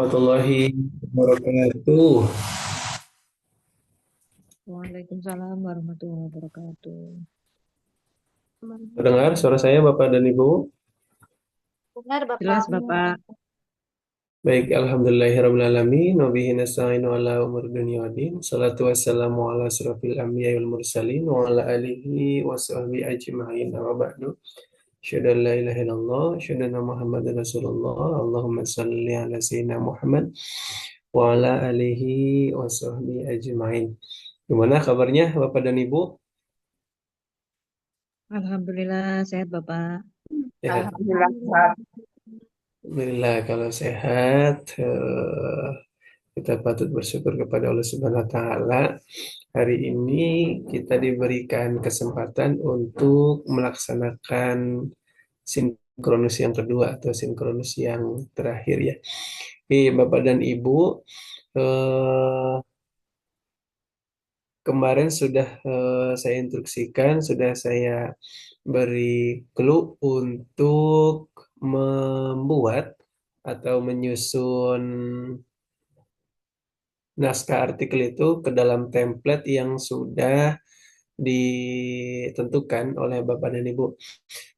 warahmatullahi wabarakatuh. Waalaikumsalam warahmatullahi wabarakatuh. Terdengar suara saya Bapak dan Ibu? Benar, Bapak. Jelas, Bapak. Baik, alhamdulillahirrahmanirrahim. Wabihi nasta'inu ala umur dunia wa din. Salatu wassalamu ala asrafil anbiya wal mursalin wa ala alihi wa sahbihi ajma'in. Amma ba'du. Asyhadu an la ilaha illallah, asyhadu anna Muhammadan Rasulullah. Allahumma shalli ala sayyidina Muhammad wa ala alihi wa sahbihi ajma'in. Gimana kabarnya Bapak dan Ibu? Alhamdulillah sehat, Bapak. Sehat. Alhamdulillah, Pak. Alhamdulillah kalau sehat, kita patut bersyukur kepada Allah Subhanahu wa taala. Hari ini kita diberikan kesempatan untuk melaksanakan sinkronus yang kedua atau sinkronus yang terakhir ya. Bapak dan Ibu, eh, kemarin sudah saya instruksikan, sudah saya beri clue untuk membuat atau menyusun naskah artikel itu ke dalam template yang sudah ditentukan oleh Bapak dan Ibu.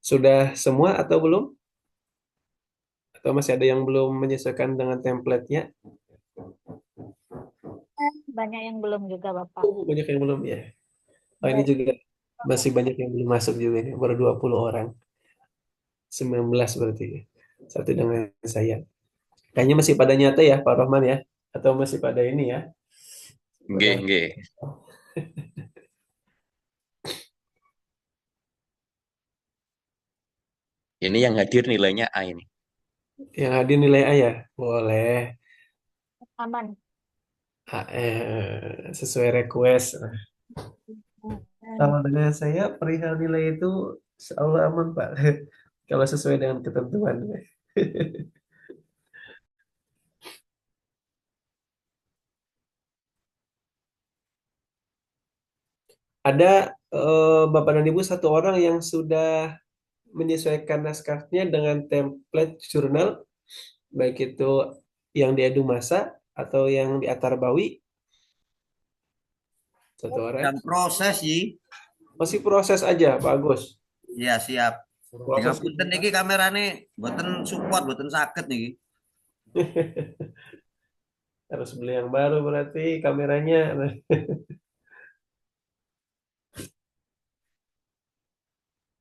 Sudah semua atau belum? Atau masih ada yang belum menyesuaikan dengan template-nya? Banyak yang belum juga, Bapak. Banyak yang belum ya. Oh, ini juga masih banyak yang belum masuk juga ini. Baru 20 orang. 19 berarti. Satu dengan saya. Kayaknya masih pada nyata ya Pak Rahman ya? Atau masih pada ini ya? Nggih, Pada nggih. Ini yang hadir nilainya A ini. yang hadir nilai A ya? Boleh. Aman. Sesuai request. Kalau dengan saya perihal nilai itu insya Allah aman Pak. Kalau sesuai dengan ketentuan. Ada Bapak dan Ibu satu orang yang sudah menyesuaikan naskahnya dengan template jurnal, baik itu yang di Edumasa atau yang di Atarbawi. Satu orang. Dalam proses sih. Masih proses aja, Pak Agus. Ya siap. Proses Ngapunten niki kamerane mboten support, mboten saged niki. harus beli yang baru berarti kameranya.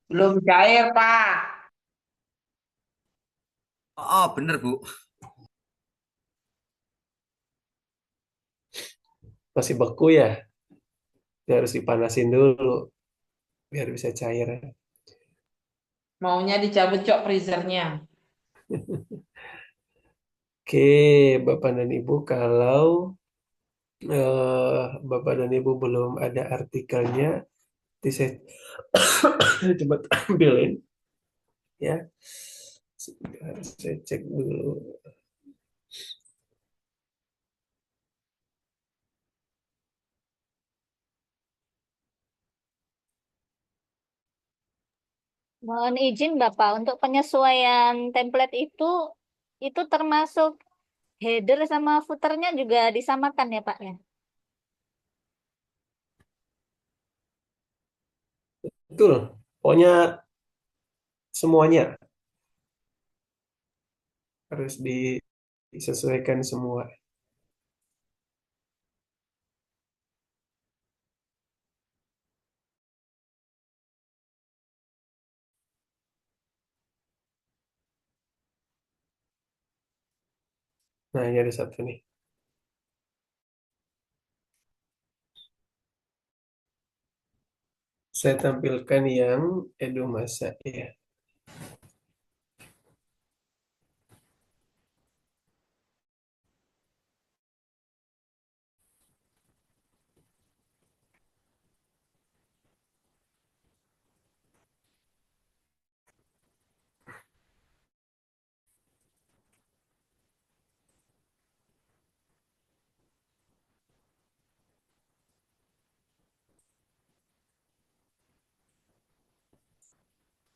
Belum cair, Pak. Oh, bener, Bu. Masih beku ya. Dia harus dipanasin dulu biar bisa cair. Maunya dicabut cok freezernya. Oke, Bapak dan Ibu, kalau Bapak dan Ibu belum ada artikelnya, nanti saya coba tampilin ya. Sebentar, saya cek dulu. Mohon izin, Bapak, untuk penyesuaian template itu termasuk header sama footernya juga disamakan ya, Pak ya? Betul, pokoknya semuanya harus disesuaikan semua. Nah, ini ada satu nih. Saya tampilkan yang Edumasa ya.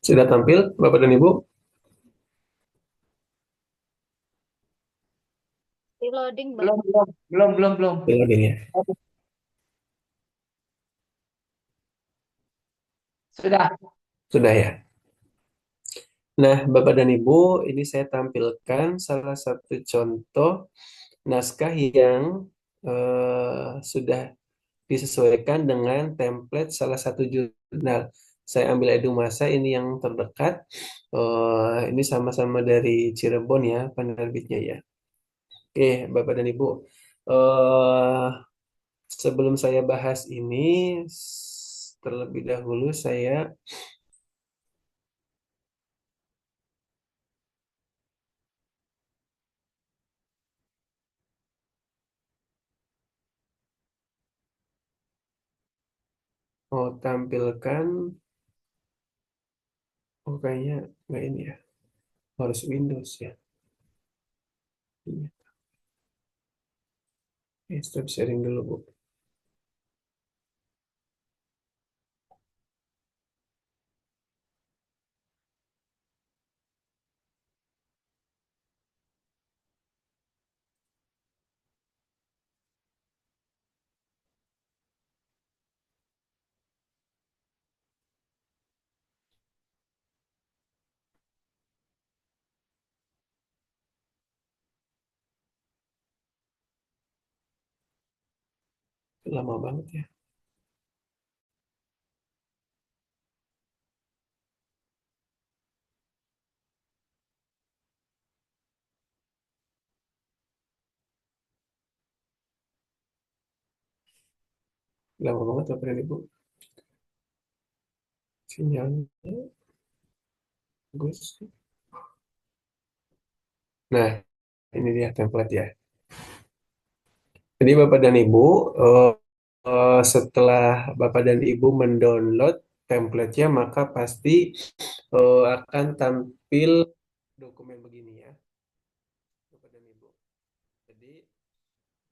Sudah tampil, Bapak dan Ibu? Reloading, Bang. Belum. Loading ya. Sudah. Sudah ya. Nah, Bapak dan Ibu, ini saya tampilkan salah satu contoh naskah yang sudah disesuaikan dengan template salah satu jurnal. Saya ambil Edumasa ini yang terdekat. Ini sama-sama dari Cirebon ya, penerbitnya ya. Oke, Bapak dan Ibu. eh Sebelum saya bahas ini, terlebih dahulu saya mau tampilkan, kayaknya nggak ini ya, harus Windows ya. Iya. Stop sharing dulu, Bu. Lama banget ya. Lama banget Bapak dan Ibu. Sinyalnya bagus. Nah, ini dia template ya. Jadi Bapak dan Ibu, setelah Bapak dan Ibu mendownload template-nya, maka pasti akan tampil dokumen begini ya, Bapak dan Ibu. Jadi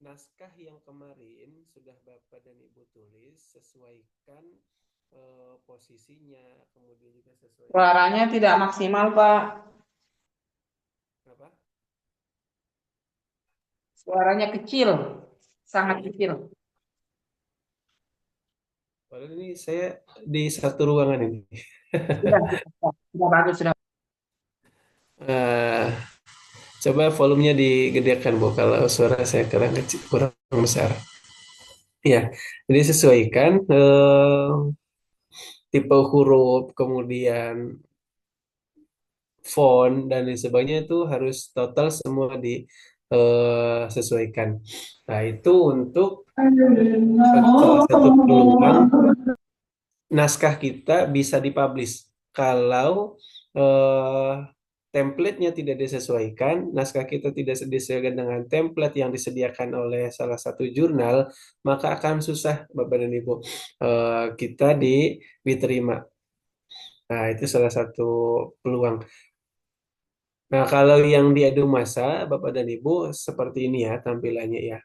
naskah yang kemarin sudah Bapak dan Ibu tulis, sesuaikan posisinya, kemudian juga sesuaikan. Suaranya tidak maksimal, Pak. Apa? Suaranya kecil, sangat kecil. Padahal ini saya di satu ruangan ini. Sudah bagus, sudah. Eh, Coba volumenya digedekan, Bu, kalau suara saya kurang kecil, kurang besar. Ya, jadi sesuaikan tipe huruf, kemudian font dan lain sebagainya itu harus total semua disesuaikan. Nah, itu untuk salah satu peluang naskah kita bisa dipublish. Kalau eh, template-nya tidak disesuaikan, naskah kita tidak disesuaikan dengan template yang disediakan oleh salah satu jurnal, maka akan susah Bapak dan Ibu kita diterima. Nah, itu salah satu peluang. Nah, kalau yang di Edumasa, Bapak dan Ibu seperti ini ya tampilannya ya.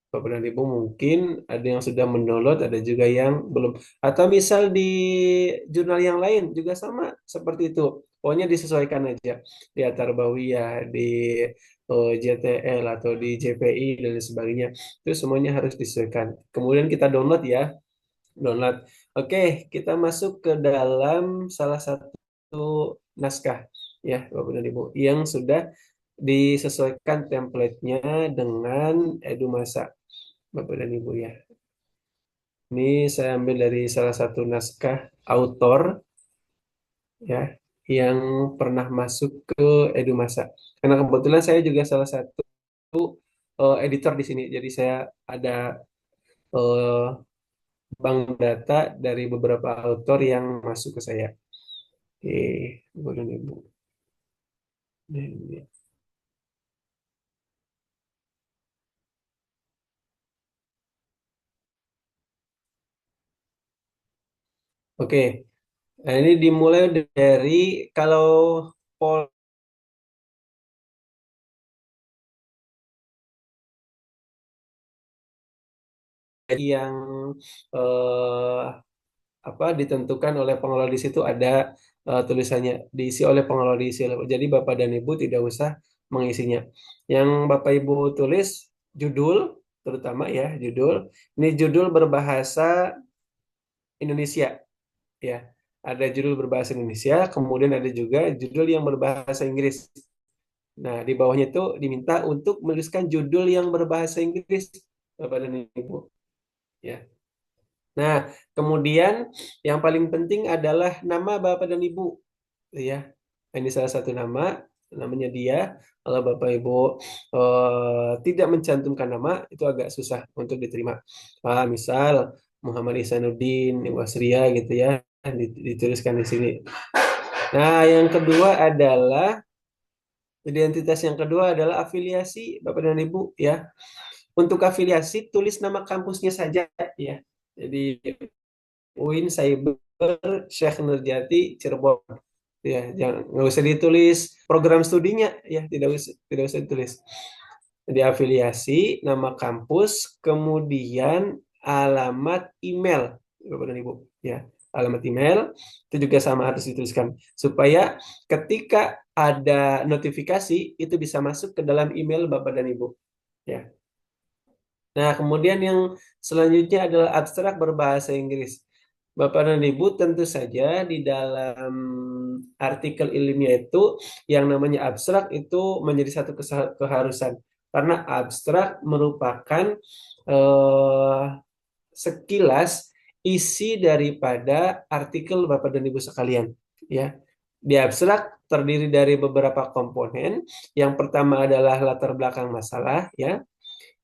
Bapak dan Ibu mungkin ada yang sudah mendownload, ada juga yang belum. Atau misal di jurnal yang lain juga sama seperti itu. Pokoknya disesuaikan aja di Atarbawiyah, di JTL atau di JPI dan lain sebagainya. Itu semuanya harus disesuaikan. Kemudian kita download ya, download. Oke, kita masuk ke dalam salah satu naskah ya, Bapak dan Ibu, yang sudah disesuaikan template-nya dengan Edumasa. Bapak dan Ibu ya. Ini saya ambil dari salah satu naskah autor ya yang pernah masuk ke Edumasa. Karena kebetulan saya juga salah satu editor di sini. Jadi saya ada eh, bank data dari beberapa autor yang masuk ke saya. Oke, Bapak dan Ibu. Ini. Oke, nah ini dimulai dari kalau Paul yang eh, apa ditentukan oleh pengelola di situ ada tulisannya diisi oleh pengelola diisi oleh. Jadi Bapak dan Ibu tidak usah mengisinya. Yang Bapak Ibu tulis judul, terutama ya judul. Ini judul berbahasa Indonesia ya. Ada judul berbahasa Indonesia, kemudian ada juga judul yang berbahasa Inggris. Nah, di bawahnya itu diminta untuk menuliskan judul yang berbahasa Inggris, Bapak dan Ibu. Ya. Nah, kemudian yang paling penting adalah nama Bapak dan Ibu. Ya, ini salah satu nama, namanya dia. Kalau Bapak Ibu tidak mencantumkan nama, itu agak susah untuk diterima. Misal Muhammad Ihsanuddin Wasria gitu ya, dituliskan di sini. Nah, yang kedua adalah identitas yang kedua adalah afiliasi Bapak dan Ibu ya. Untuk afiliasi tulis nama kampusnya saja ya. Jadi UIN Cyber Syekh Nurjati Cirebon ya, jangan nggak usah ditulis program studinya ya, tidak usah ditulis. Di afiliasi nama kampus, kemudian alamat email Bapak dan Ibu ya. Alamat email itu juga sama harus dituliskan supaya ketika ada notifikasi itu bisa masuk ke dalam email Bapak dan Ibu ya. Nah, kemudian yang selanjutnya adalah abstrak berbahasa Inggris. Bapak dan Ibu tentu saja di dalam artikel ilmiah itu yang namanya abstrak itu menjadi satu keharusan. Karena abstrak merupakan sekilas isi daripada artikel Bapak dan Ibu sekalian. Ya, di abstrak terdiri dari beberapa komponen. Yang pertama adalah latar belakang masalah, ya.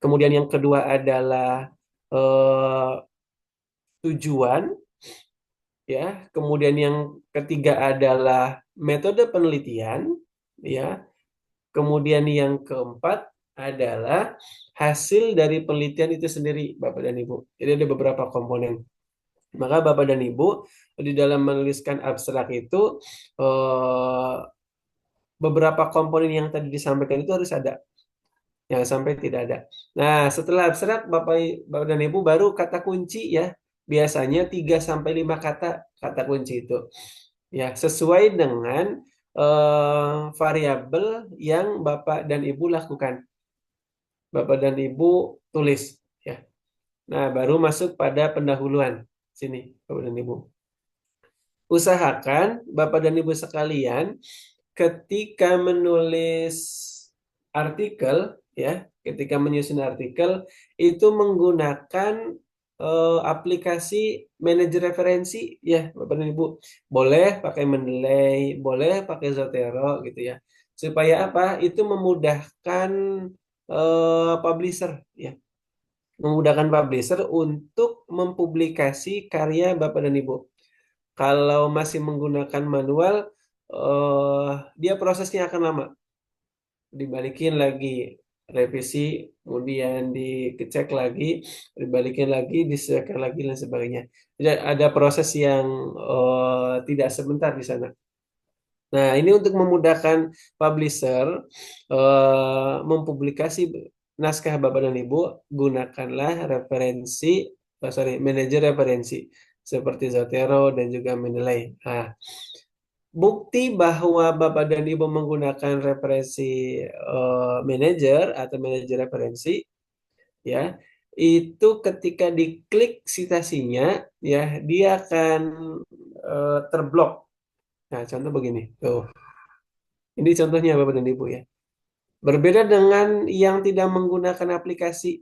Kemudian yang kedua adalah tujuan, ya. Kemudian yang ketiga adalah metode penelitian, ya. Kemudian yang keempat adalah hasil dari penelitian itu sendiri, Bapak dan Ibu. Jadi ada beberapa komponen. Maka Bapak dan Ibu di dalam menuliskan abstrak itu beberapa komponen yang tadi disampaikan itu harus ada. Jangan sampai tidak ada. Nah, setelah abstrak Bapak dan Ibu baru kata kunci ya. Biasanya 3 sampai 5 kata kunci itu. Ya, sesuai dengan variabel yang Bapak dan Ibu lakukan. Bapak dan Ibu tulis ya. Nah, baru masuk pada pendahuluan. Sini, Bapak dan Ibu. Usahakan Bapak dan Ibu sekalian ketika menulis artikel ya, ketika menyusun artikel itu menggunakan aplikasi manajer referensi ya, Bapak dan Ibu. Boleh pakai Mendeley, boleh pakai Zotero gitu ya. Supaya apa? Itu memudahkan publisher ya. Memudahkan publisher untuk mempublikasi karya Bapak dan Ibu. Kalau masih menggunakan manual, dia prosesnya akan lama. Dibalikin lagi, revisi, kemudian dicek lagi, dibalikin lagi, disesuaikan lagi, dan sebagainya. Jadi ada proses yang tidak sebentar di sana. Nah, ini untuk memudahkan publisher mempublikasi naskah Bapak dan Ibu, gunakanlah manajer referensi seperti Zotero dan juga Mendeley. Nah, bukti bahwa Bapak dan Ibu menggunakan referensi manajer atau manajer referensi, ya, itu ketika diklik citasinya, ya, dia akan terblok. Nah, contoh begini, tuh. Ini contohnya Bapak dan Ibu ya. Berbeda dengan yang tidak menggunakan aplikasi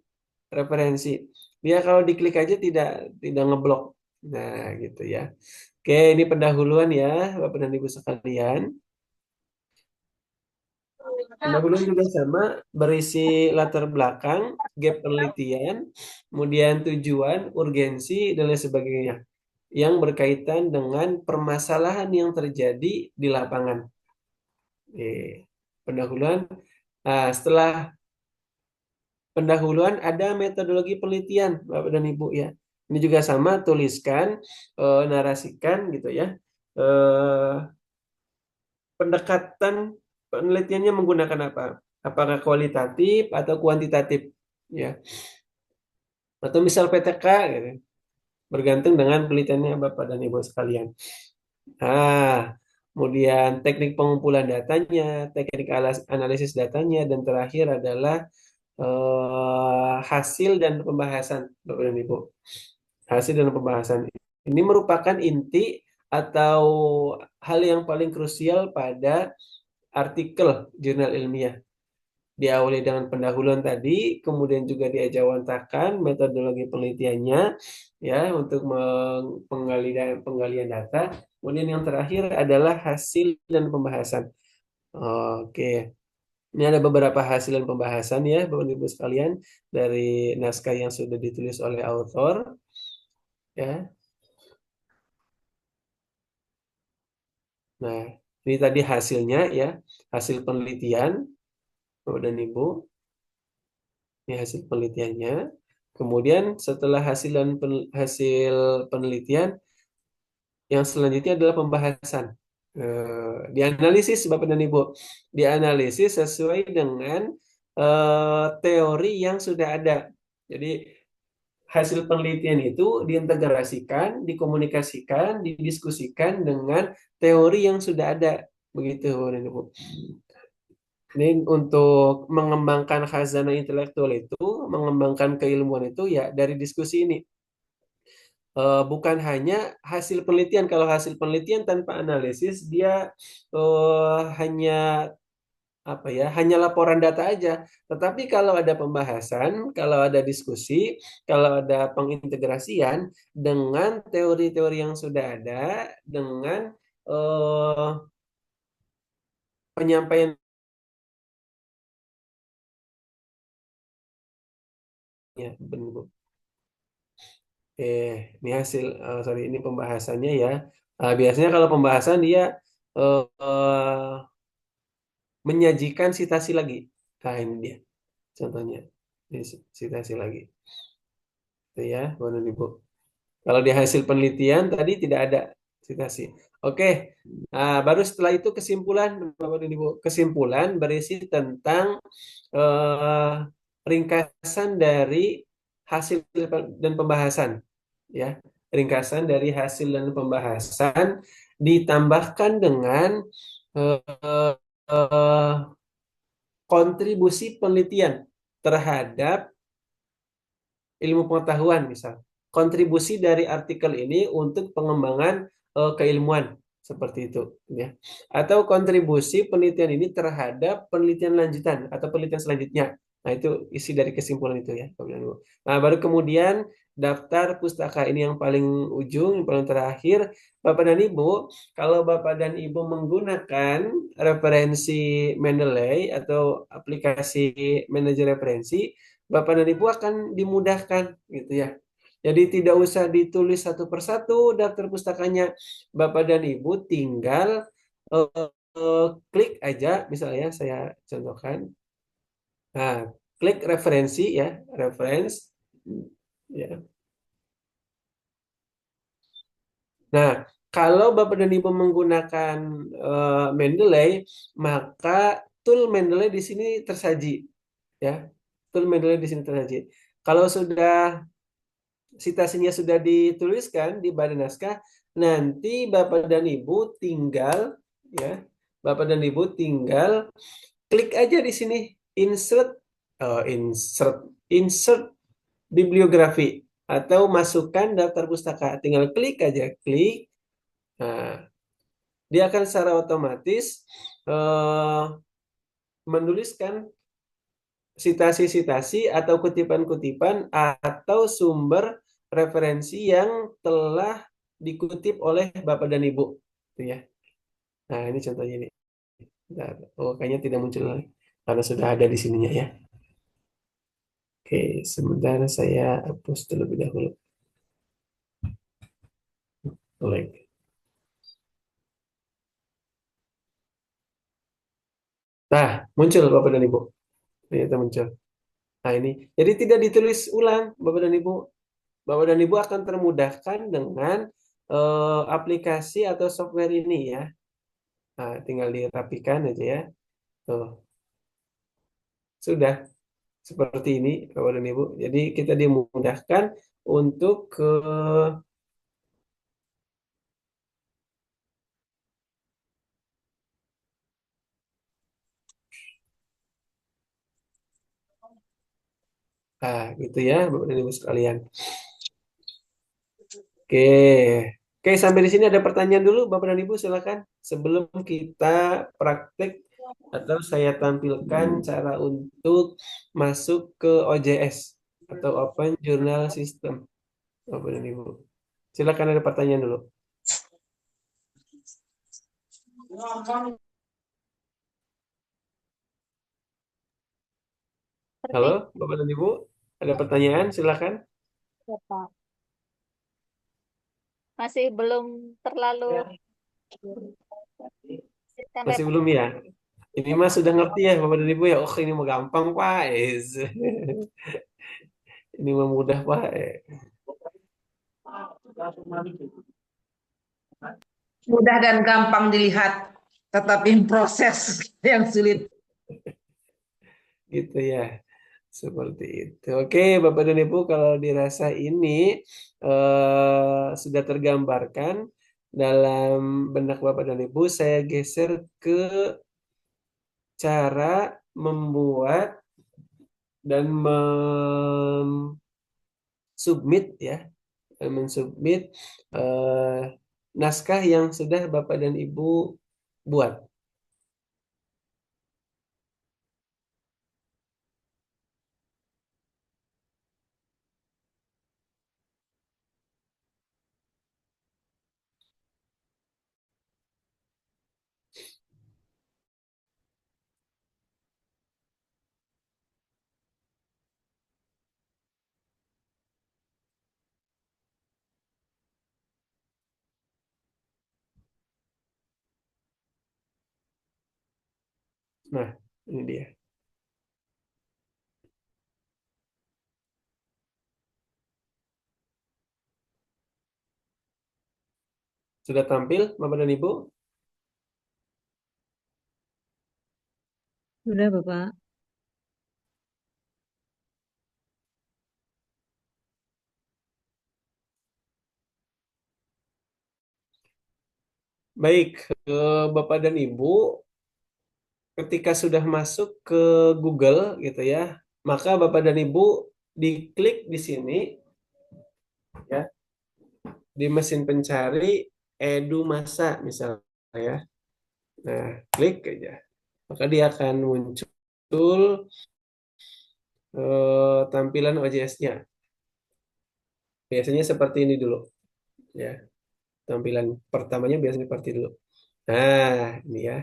referensi. Dia kalau diklik aja tidak ngeblok. Nah, gitu ya. Oke, ini pendahuluan ya, Bapak dan Ibu sekalian. Pendahuluan juga sama, berisi latar belakang, gap penelitian, kemudian tujuan, urgensi, dan lain sebagainya. Yang berkaitan dengan permasalahan yang terjadi di lapangan. Pendahuluan. Nah, setelah pendahuluan ada metodologi penelitian, Bapak dan Ibu ya. Ini juga sama, tuliskan, narasikan gitu ya. Pendekatan penelitiannya menggunakan apa? Apakah kualitatif atau kuantitatif ya? Atau misal PTK gitu. Bergantung dengan penelitiannya Bapak dan Ibu sekalian. Nah, kemudian teknik pengumpulan datanya, teknik analisis datanya, dan terakhir adalah hasil dan pembahasan, Bapak dan Ibu. Hasil dan pembahasan ini merupakan inti atau hal yang paling krusial pada artikel jurnal ilmiah. Diawali dengan pendahuluan tadi, kemudian juga diajawantakan metodologi penelitiannya, ya, untuk penggalian data. Kemudian yang terakhir adalah hasil dan pembahasan. Oke, ini ada beberapa hasil dan pembahasan ya, Bapak Ibu sekalian, dari naskah yang sudah ditulis oleh author, ya. Nah, ini tadi hasilnya ya, hasil penelitian, Bapak dan Ibu. Ini hasil penelitiannya. Kemudian setelah hasil penelitian, yang selanjutnya adalah pembahasan. Dianalisis Bapak dan Ibu. Dianalisis sesuai dengan teori yang sudah ada. Jadi hasil penelitian itu diintegrasikan, dikomunikasikan, didiskusikan dengan teori yang sudah ada. Begitu Bapak dan Ibu. Ini untuk mengembangkan khazanah intelektual itu, mengembangkan keilmuan itu ya dari diskusi ini. Bukan hanya hasil penelitian. Kalau hasil penelitian tanpa analisis, dia hanya apa ya? Hanya laporan data aja. Tetapi kalau ada pembahasan, kalau ada diskusi, kalau ada pengintegrasian dengan teori-teori yang sudah ada, dengan penyampaian ya, benar. Ini hasil, sorry, ini pembahasannya ya. Biasanya kalau pembahasan dia menyajikan sitasi lagi. Nah, ini dia contohnya. Ini sitasi lagi. Itu ya, Bapak dan Ibu. Kalau di hasil penelitian tadi tidak ada sitasi. Oke. Nah, baru setelah itu kesimpulan, Bapak dan Ibu. Kesimpulan berisi tentang ringkasan dari hasil dan pembahasan. Ya, ringkasan dari hasil dan pembahasan ditambahkan dengan kontribusi penelitian terhadap ilmu pengetahuan, misal kontribusi dari artikel ini untuk pengembangan keilmuan seperti itu, ya. Atau kontribusi penelitian ini terhadap penelitian lanjutan atau penelitian selanjutnya. Nah, itu isi dari kesimpulan itu ya. Nah, baru kemudian daftar pustaka ini yang paling ujung, yang paling terakhir. Bapak dan Ibu, kalau Bapak dan Ibu menggunakan referensi Mendeley atau aplikasi manajer referensi, Bapak dan Ibu akan dimudahkan gitu ya. Jadi tidak usah ditulis satu persatu daftar pustakanya. Bapak dan Ibu tinggal klik aja, misalnya saya contohkan. Nah, klik referensi ya, reference ya. Nah, kalau Bapak dan Ibu menggunakan Mendeley, maka tool Mendeley di sini tersaji ya. Tool Mendeley di sini tersaji. Kalau sudah sitasinya sudah dituliskan di badan naskah, nanti Bapak dan Ibu tinggal ya, Bapak dan Ibu tinggal klik aja di sini insert bibliografi atau masukkan daftar pustaka. Tinggal klik aja, klik. Nah, dia akan secara otomatis menuliskan sitasi-sitasi atau kutipan-kutipan atau sumber referensi yang telah dikutip oleh Bapak dan Ibu, gitu ya. Nah, ini contohnya ini. Oh, kayaknya tidak muncul lagi karena sudah ada di sininya ya. Oke, sementara saya hapus terlebih dahulu. Baik. Nah, muncul Bapak dan Ibu. Ternyata muncul. Nah, ini. Jadi tidak ditulis ulang, Bapak dan Ibu. Bapak dan Ibu akan termudahkan dengan aplikasi atau software ini ya. Nah, tinggal dirapikan aja ya. Tuh. Sudah seperti ini, Bapak dan Ibu. Jadi kita dimudahkan untuk Gitu ya, Bapak dan Ibu sekalian. Oke. Oke, sampai di sini ada pertanyaan dulu, Bapak dan Ibu, silakan. Sebelum kita praktek atau saya tampilkan cara untuk masuk ke OJS atau Open Journal System, Bapak dan Ibu. Silakan, ada pertanyaan dulu. Halo, Bapak dan Ibu, ada pertanyaan? Silakan. Pak. Masih belum terlalu sampai Masih belum ya? Ini mah sudah ngerti ya, Bapak dan Ibu ya. Oh, ini mah gampang, Pak. Ini mah mudah, Pak. Mudah dan gampang dilihat, tetapi proses yang sulit. Gitu ya. Seperti itu. Oke, Bapak dan Ibu, kalau dirasa ini sudah tergambarkan dalam benak Bapak dan Ibu, saya geser ke cara membuat dan submit ya, dan mensubmit naskah yang sudah Bapak dan Ibu buat. Nah, ini dia. Sudah tampil, Bapak dan Ibu? Sudah, Bapak. Baik, Bapak dan Ibu, ketika sudah masuk ke Google gitu ya, maka Bapak dan Ibu diklik di sini ya, di mesin pencari Edumasa misalnya ya. Nah, klik aja. Maka dia akan muncul tampilan OJS-nya. Biasanya seperti ini dulu ya. Tampilan pertamanya biasanya seperti dulu. Nah, ini ya.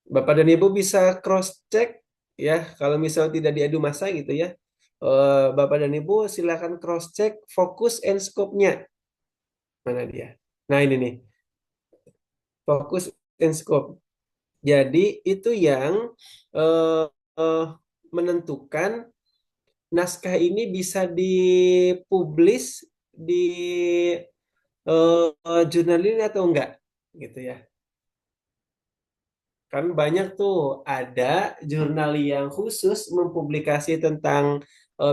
Bapak dan Ibu bisa cross check ya, kalau misalnya tidak diadu masa gitu ya. Bapak dan Ibu silakan cross check fokus and scope-nya. Mana dia? Nah, ini nih. Fokus and scope. Jadi itu yang eh, eh, menentukan naskah ini bisa dipublish di jurnal ini atau enggak gitu ya. Kan banyak tuh, ada jurnal yang khusus mempublikasi tentang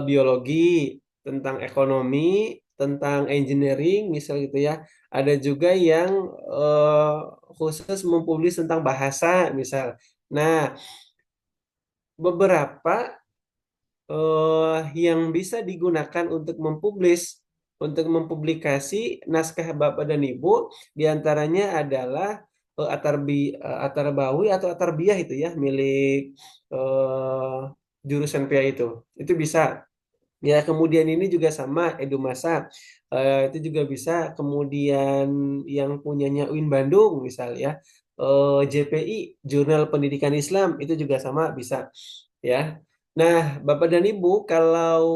biologi, tentang ekonomi, tentang engineering, misal gitu ya. Ada juga yang khusus mempublish tentang bahasa, misal. Nah, beberapa yang bisa digunakan untuk mempublikasi naskah Bapak dan Ibu, diantaranya adalah Atarbawi atau Atarbiyah itu ya, milik eh, jurusan PA itu. Itu bisa. Ya, kemudian ini juga sama Edumasa. Itu juga bisa. Kemudian yang punyanya UIN Bandung misal ya. JPI, Jurnal Pendidikan Islam, itu juga sama bisa ya. Nah, Bapak dan Ibu, kalau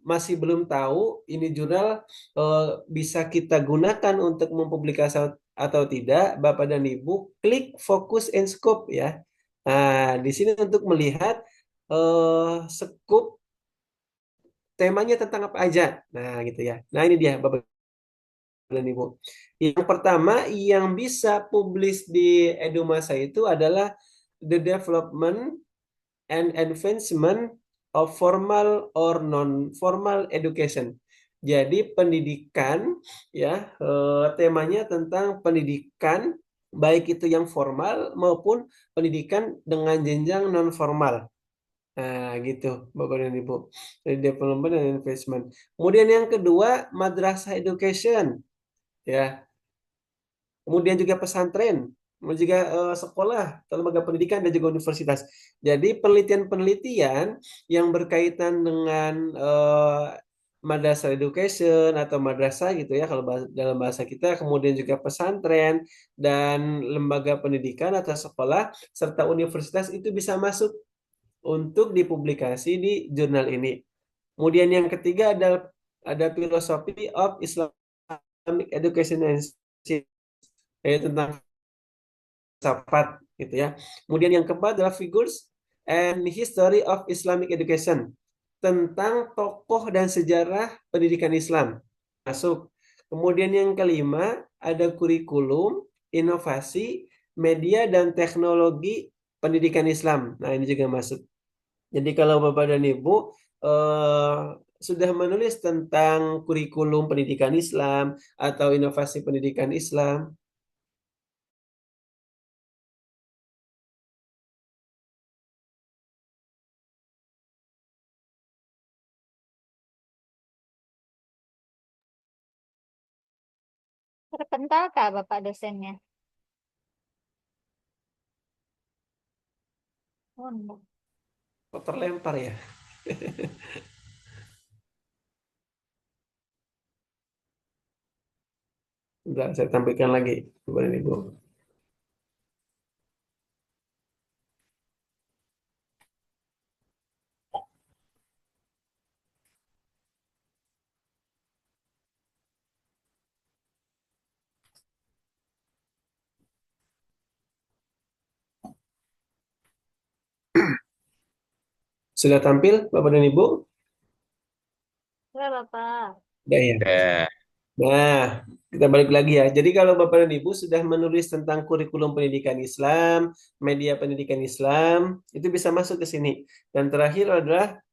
masih belum tahu ini jurnal eh, bisa kita gunakan untuk mempublikasi atau tidak, Bapak dan Ibu klik Focus and Scope ya. Nah, di sini untuk melihat scope temanya tentang apa aja. Nah, gitu ya. Nah, ini dia Bapak dan Ibu. Yang pertama yang bisa publish di Edumasa itu adalah the development and advancement of formal or non-formal education. Jadi pendidikan ya, temanya tentang pendidikan baik itu yang formal maupun pendidikan dengan jenjang non formal. Nah, gitu, Bapak dan Ibu. Jadi development dan investment. Kemudian yang kedua, madrasah education, ya. Kemudian juga pesantren, kemudian juga sekolah, lembaga pendidikan dan juga universitas. Jadi penelitian-penelitian yang berkaitan dengan madrasah education atau madrasah gitu ya kalau dalam bahasa kita, kemudian juga pesantren dan lembaga pendidikan atau sekolah serta universitas itu bisa masuk untuk dipublikasi di jurnal ini. Kemudian yang ketiga ada Philosophy of Islamic Education and Science, tentang filsafat gitu ya. Kemudian yang keempat adalah Figures and History of Islamic Education, tentang tokoh dan sejarah pendidikan Islam masuk. Kemudian yang kelima ada kurikulum, inovasi, media dan teknologi pendidikan Islam. Nah, ini juga masuk. Jadi kalau Bapak dan Ibu eh, sudah menulis tentang kurikulum pendidikan Islam atau inovasi pendidikan Islam, Terpental kah Bapak dosennya? Oh, enggak. kok terlempar ya? Enggak, saya tampilkan lagi Bapak dan Ibu. Sudah tampil Bapak dan Ibu? Ya Bapak. Udah ya. Udah. Nah, kita balik lagi ya. Jadi kalau Bapak dan Ibu sudah menulis tentang kurikulum pendidikan Islam, media pendidikan Islam, itu bisa masuk ke sini. Dan terakhir adalah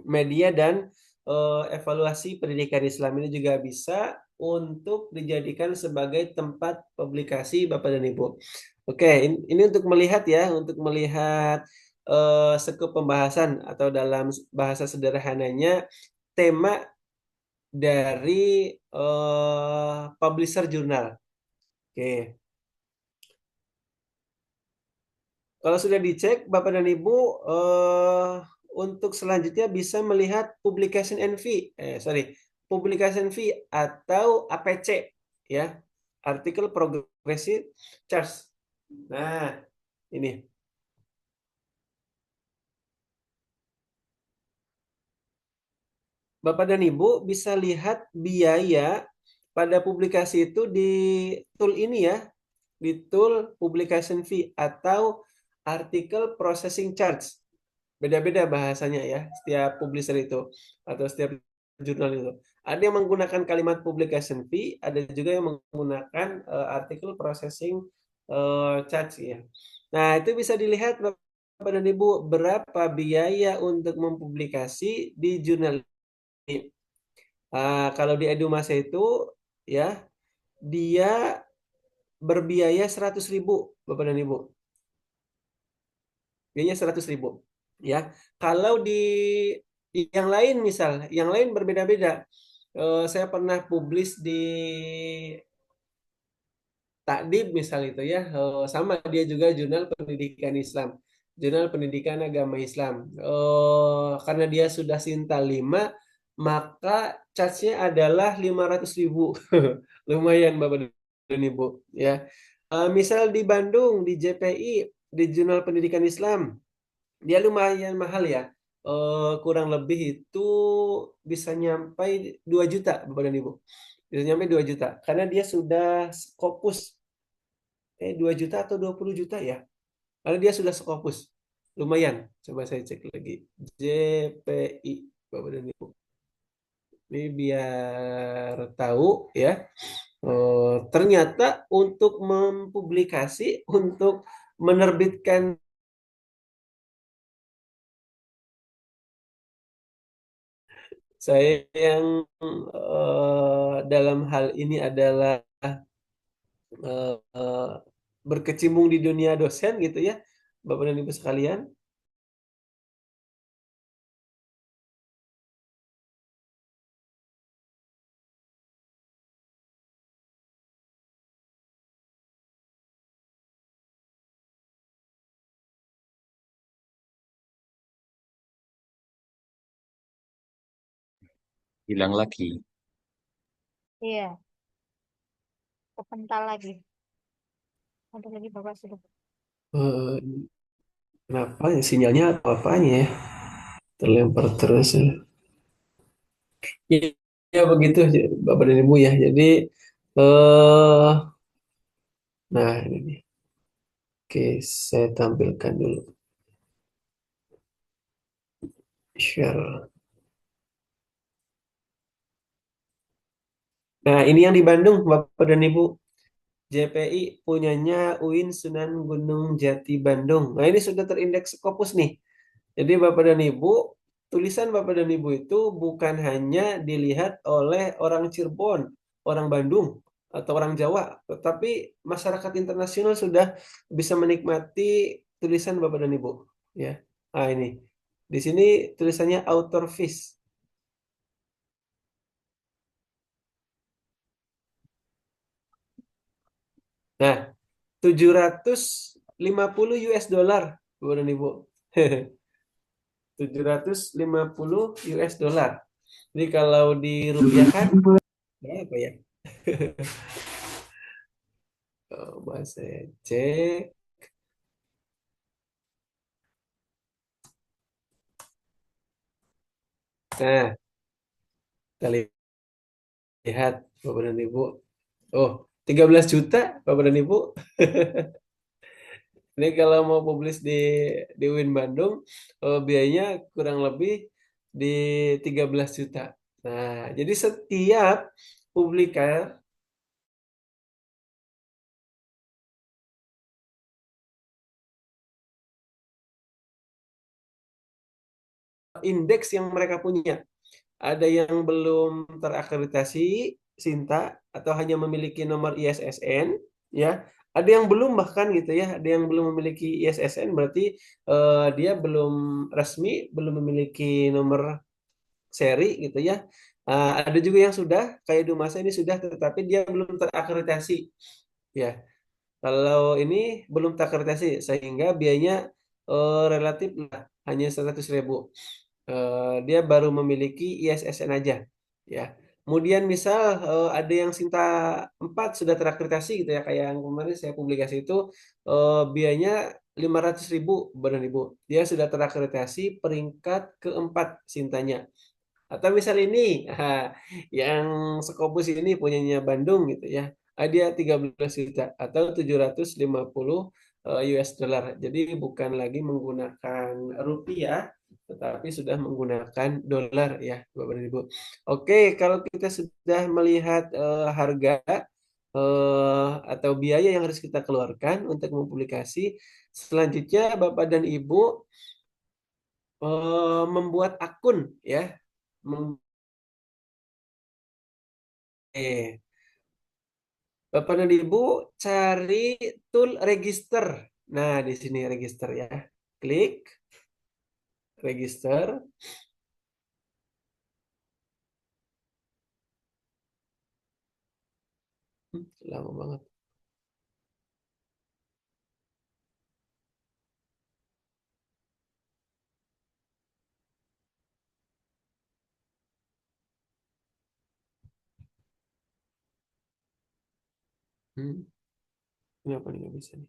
media dan evaluasi pendidikan Islam, ini juga bisa untuk dijadikan sebagai tempat publikasi Bapak dan Ibu. Oke, ini untuk melihat ya, untuk melihat sekup pembahasan atau dalam bahasa sederhananya tema dari publisher jurnal. Oke. Kalau sudah dicek, Bapak dan Ibu, untuk selanjutnya bisa melihat publication fee atau APC, ya, artikel progressive charge. Nah, ini. Bapak dan Ibu bisa lihat biaya pada publikasi itu di tool ini ya, di tool publication fee atau article processing charge. Beda-beda bahasanya ya, setiap publisher itu atau setiap jurnal itu. Ada yang menggunakan kalimat publication fee, ada juga yang menggunakan article processing charge ya. Nah, itu bisa dilihat Bapak dan Ibu berapa biaya untuk mempublikasi di jurnal ini. Kalau di Edumasa itu ya, dia berbiaya 100.000 Bapak dan Ibu. Biayanya 100.000. Ya, kalau di yang lain misal, yang lain berbeda-beda. Saya pernah publis di Takdib misal itu ya, sama dia juga jurnal pendidikan Islam, jurnal pendidikan agama Islam. Karena dia sudah Sinta 5, maka charge-nya adalah 500.000. Lumayan Bapak dan Ibu ya. Misal di Bandung di JPI, di Jurnal Pendidikan Islam, dia lumayan mahal ya. Kurang lebih itu bisa nyampai 2 juta Bapak dan Ibu. Bisa nyampai 2 juta karena dia sudah Scopus 2 juta atau 20 juta ya. Karena dia sudah Scopus. Lumayan. Coba saya cek lagi. JPI Bapak dan Ibu. Ini biar tahu ya. Ternyata untuk mempublikasi, untuk menerbitkan, saya yang dalam hal ini adalah berkecimpung di dunia dosen gitu ya, Bapak dan Ibu sekalian. Hilang lagi. Iya, kepental lagi. Ada lagi Bapak sudah. Eh, Kenapa ya? Sinyalnya apa-apanya ya? Terlempar terus ya. Ya, ya begitu Bapak dan Ibu ya. Jadi eh nah ini nih. Oke, saya tampilkan dulu. Share. Nah, ini yang di Bandung, Bapak dan Ibu. JPI punyanya UIN Sunan Gunung Jati Bandung. Nah, ini sudah terindeks Scopus nih. Jadi Bapak dan Ibu, tulisan Bapak dan Ibu itu bukan hanya dilihat oleh orang Cirebon, orang Bandung, atau orang Jawa, tetapi masyarakat internasional sudah bisa menikmati tulisan Bapak dan Ibu. Ya, nah ini di sini tulisannya author fees. Nah, 750 US dollar, Bapak dan Ibu. 750 US dollar. Jadi kalau dirupiahkan, apa ya? Coba saya cek. Nah, kita lihat Bapak dan Ibu. Oh, 13 juta Bapak dan Ibu. Ini kalau mau publish di UIN Bandung, biayanya kurang lebih di 13 juta. Nah, jadi setiap publikasi indeks yang mereka punya. Ada yang belum terakreditasi Sinta atau hanya memiliki nomor ISSN, ya. Ada yang belum bahkan gitu ya, ada yang belum memiliki ISSN berarti dia belum resmi, belum memiliki nomor seri gitu ya. Ada juga yang sudah kayak Dumasa ini sudah tetapi dia belum terakreditasi. Ya, kalau ini belum terakreditasi sehingga biayanya relatif lah, hanya 100.000. Dia baru memiliki ISSN aja ya. Kemudian misal ada yang Sinta 4 sudah terakreditasi gitu ya, kayak yang kemarin saya publikasi itu biayanya 500.000 Badan Ibu. Dia sudah terakreditasi peringkat keempat Sintanya. Atau misal ini yang Scopus ini punyanya Bandung gitu ya. Dia 13 juta atau 750 US dollar. Jadi bukan lagi menggunakan rupiah tetapi sudah menggunakan dolar ya Bapak dan Ibu. Oke, kalau kita sudah melihat harga atau biaya yang harus kita keluarkan untuk mempublikasi, selanjutnya Bapak dan Ibu membuat akun ya. Bapak dan Ibu cari tool register. Nah, di sini register ya. Klik register. Lama banget. Kenapa nih nggak bisa nih?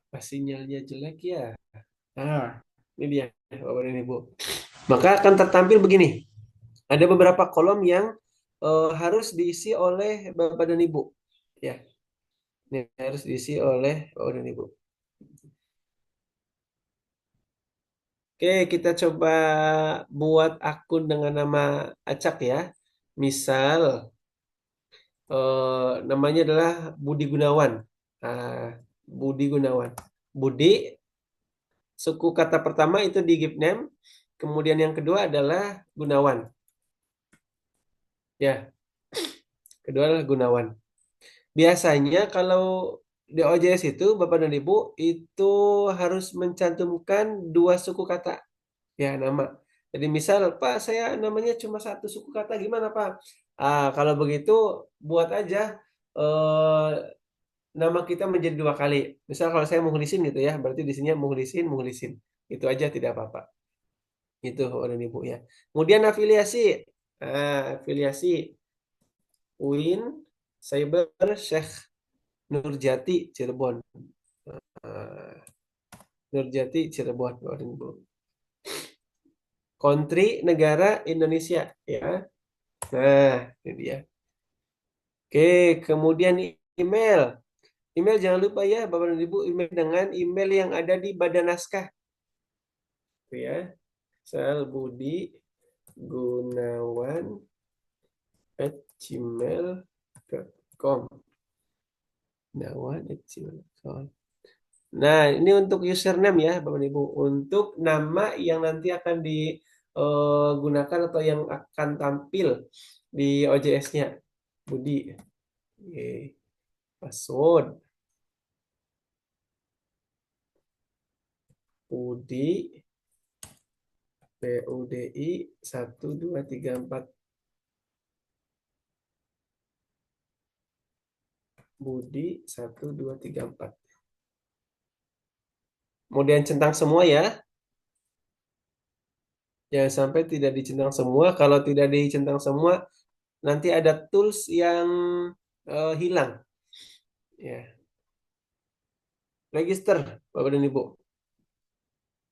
Apa sinyalnya jelek ya? Ini dia Bapak dan Ibu. Maka akan tertampil begini. Ada beberapa kolom yang harus diisi oleh Bapak dan Ibu. Ya, ini harus diisi oleh Bapak dan Ibu. Oke, kita coba buat akun dengan nama acak ya. Misal namanya adalah Budi Gunawan. Budi Gunawan. Budi, suku kata pertama itu di give name. Kemudian yang kedua adalah Gunawan. Ya, kedua adalah Gunawan. Biasanya kalau di OJS itu, Bapak dan Ibu, itu harus mencantumkan 2 suku kata. Ya, nama. Jadi misal, Pak, saya namanya cuma 1 suku kata, gimana Pak? Kalau begitu, buat aja eh, nama kita menjadi dua kali. Misal kalau saya muhlisin gitu ya, berarti di sini muhlisin, muhlisin. Itu aja tidak apa-apa. Itu orang ibu ya. Kemudian afiliasi. Afiliasi UIN, Cyber, Syekh Nurjati, Cirebon. Ah, Nurjati, Cirebon, orang ibu. Country, negara Indonesia ya. Nah, ini dia. Oke, kemudian email. Email jangan lupa ya, Bapak dan Ibu, email dengan email yang ada di badan naskah. Itu ya. Salbudi Gunawan @gmail.com. Gunawan@gmail.com. Nah, ini untuk username ya, Bapak dan Ibu. Untuk nama yang nanti akan digunakan atau yang akan tampil di OJS-nya. Budi. Oke. Password. Budi. BUDI 1234. Budi 1234. Kemudian centang semua ya. Jangan sampai tidak dicentang semua. Kalau tidak dicentang semua, nanti ada tools yang hilang. Ya. Register, Bapak dan Ibu.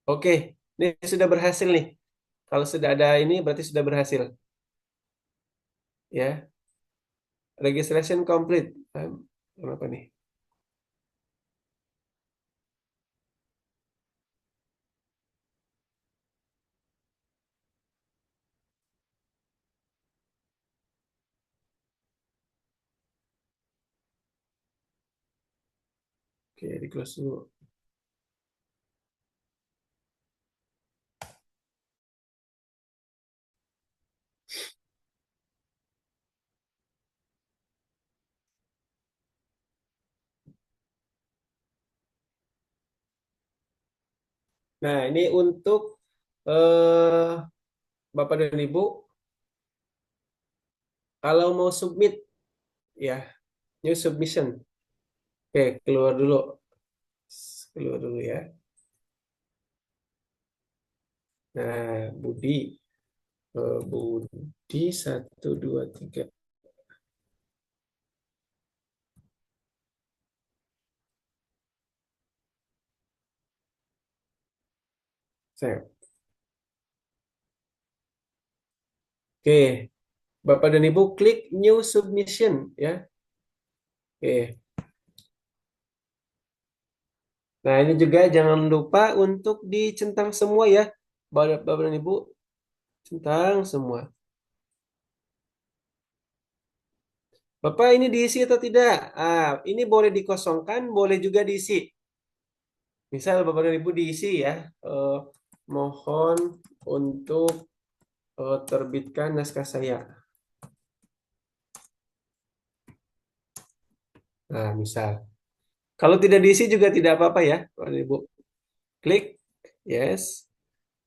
Oke, ini sudah berhasil nih. Kalau sudah ada ini berarti sudah berhasil. Ya. Registration complete. Apa nih? Oke, di close dulu. Nah, ini untuk eh, Bapak dan Ibu, kalau mau submit, ya, new submission. Oke, keluar dulu. Keluar dulu ya. Nah, Budi 123. Save. Oke, Bapak dan Ibu klik new submission ya. Oke. Nah, ini juga jangan lupa untuk dicentang semua ya. Bapak dan Ibu centang semua. Bapak ini diisi atau tidak? Ini boleh dikosongkan, boleh juga diisi. Misal Bapak dan Ibu diisi ya. Mohon untuk terbitkan naskah saya. Nah, misal. Kalau tidak diisi juga tidak apa-apa ya, Bapak dan Ibu. Klik yes.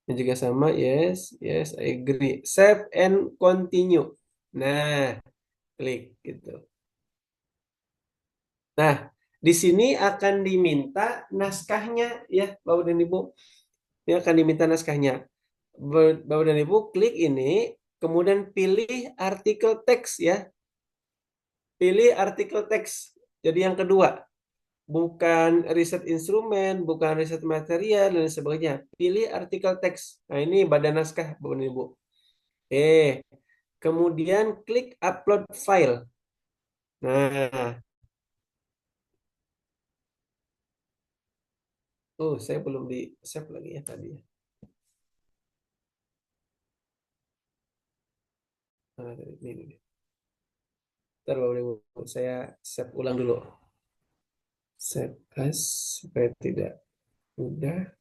Dan juga sama yes, yes, I agree. Save and continue. Nah, klik gitu. Nah, di sini akan diminta naskahnya ya, Bapak dan Ibu. Ini akan diminta naskahnya. Bapak dan Ibu klik ini, kemudian pilih artikel teks ya. Pilih artikel teks. Jadi yang kedua, bukan riset instrumen, bukan riset material dan sebagainya. Pilih artikel teks. Nah, ini badan naskah, Bapak dan Ibu. Kemudian klik upload file. Nah, saya belum di save lagi ya tadi ya. Nah, ini. Ntar Bapak dan Ibu, saya save ulang dulu. Save as supaya tidak mudah.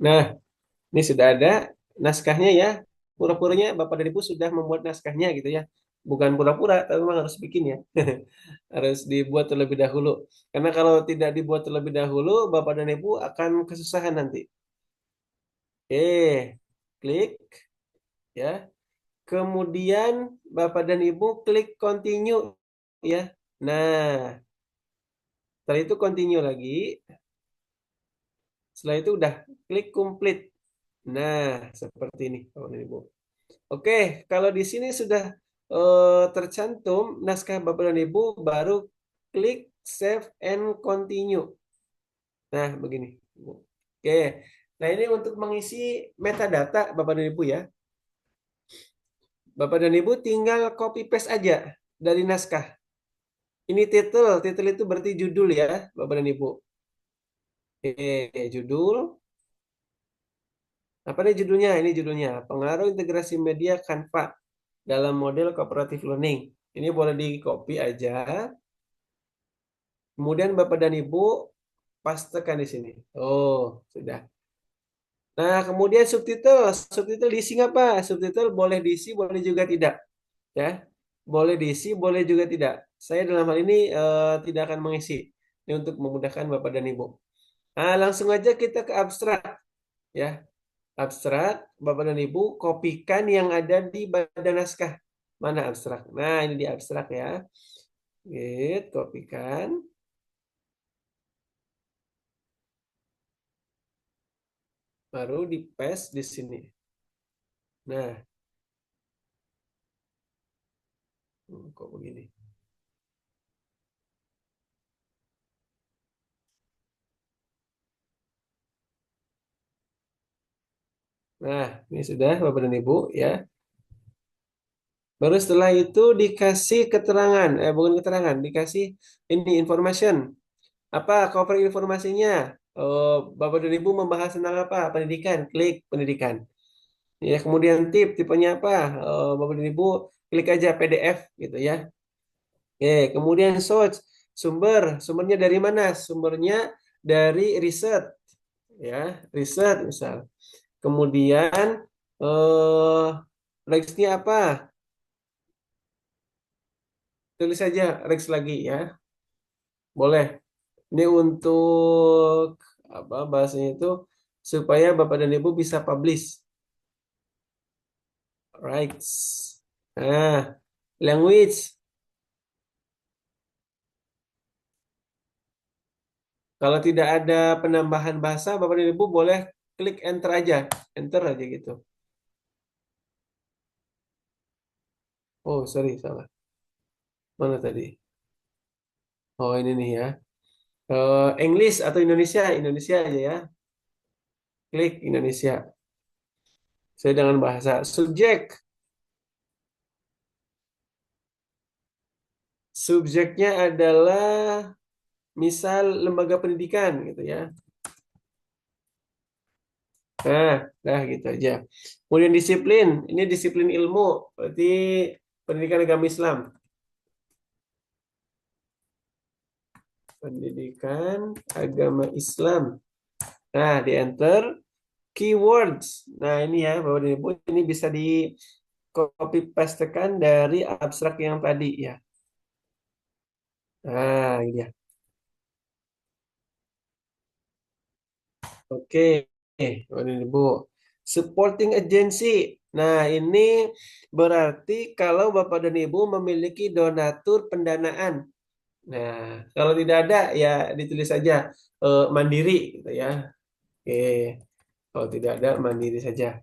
Nah, ini sudah ada. naskahnya ya. Pura-puranya Bapak dan Ibu sudah membuat naskahnya gitu ya. Bukan pura-pura, tapi memang harus bikin ya. Harus dibuat terlebih dahulu. Karena kalau tidak dibuat terlebih dahulu, Bapak dan Ibu akan kesusahan nanti. Oke, klik ya. Kemudian Bapak dan Ibu klik continue ya. Nah, setelah itu continue lagi. Setelah itu udah klik complete. Nah, seperti ini Bapak dan Ibu. Oke, kalau di sini sudah tercantum naskah Bapak dan Ibu, baru klik save and continue. Nah, begini. Oke. Nah, ini untuk mengisi metadata Bapak dan Ibu ya. Bapak dan Ibu tinggal copy paste aja dari naskah. Ini title itu berarti judul ya, Bapak dan Ibu. Oke, judul. Apa nih judulnya? Ini judulnya, Pengaruh Integrasi Media Canva dalam model cooperative learning. Ini boleh di copy aja. Kemudian Bapak dan Ibu pastekan di sini. Oh, sudah. Nah, kemudian subtitle diisi apa? Subtitle boleh diisi, boleh juga tidak. Ya, boleh diisi, boleh juga tidak. Saya dalam hal ini tidak akan mengisi. Ini untuk memudahkan Bapak dan Ibu. Nah, langsung aja kita ke abstrak. Ya, abstrak, Bapak dan Ibu kopikan yang ada di badan naskah. Mana abstrak? Nah, ini di abstrak ya. Gitu, kopikan. Baru di paste di sini. Nah, kok begini? Nah, ini sudah Bapak dan Ibu ya. Baru setelah itu dikasih keterangan, bukan keterangan, dikasih ini information. Apa cover informasinya? Bapak dan Ibu membahas tentang apa? Pendidikan, klik pendidikan. Ya, kemudian tipenya apa? Bapak dan Ibu klik aja PDF gitu ya. Oke, kemudian source, sumbernya dari mana? Sumbernya dari riset, ya, riset misal. Kemudian regsnya apa? Tulis saja regs lagi ya, boleh. Ini untuk apa bahasanya itu supaya Bapak dan Ibu bisa publish. Rights. Nah, language. Kalau tidak ada penambahan bahasa, Bapak dan Ibu boleh klik enter aja. Enter aja gitu. Oh, sorry, salah. Mana tadi? Oh, ini nih ya. English atau Indonesia? Indonesia aja ya. Klik Indonesia. Saya dengan bahasa. Subjek. Subjeknya adalah misal lembaga pendidikan gitu ya. Nah, gitu aja. Kemudian disiplin, ini disiplin ilmu, berarti pendidikan agama Islam. Pendidikan agama Islam. Nah, di enter. Keywords. Nah, ini ya, Bapak dan Ibu, ini bisa di copy pastekan dari abstrak yang tadi ya. Nah, ini ya. Oke, Bapak dan Ibu. Supporting agency. Nah, ini berarti kalau Bapak dan Ibu memiliki donatur pendanaan. Nah, kalau tidak ada ya ditulis saja mandiri gitu ya. Oke. Kalau tidak ada mandiri saja.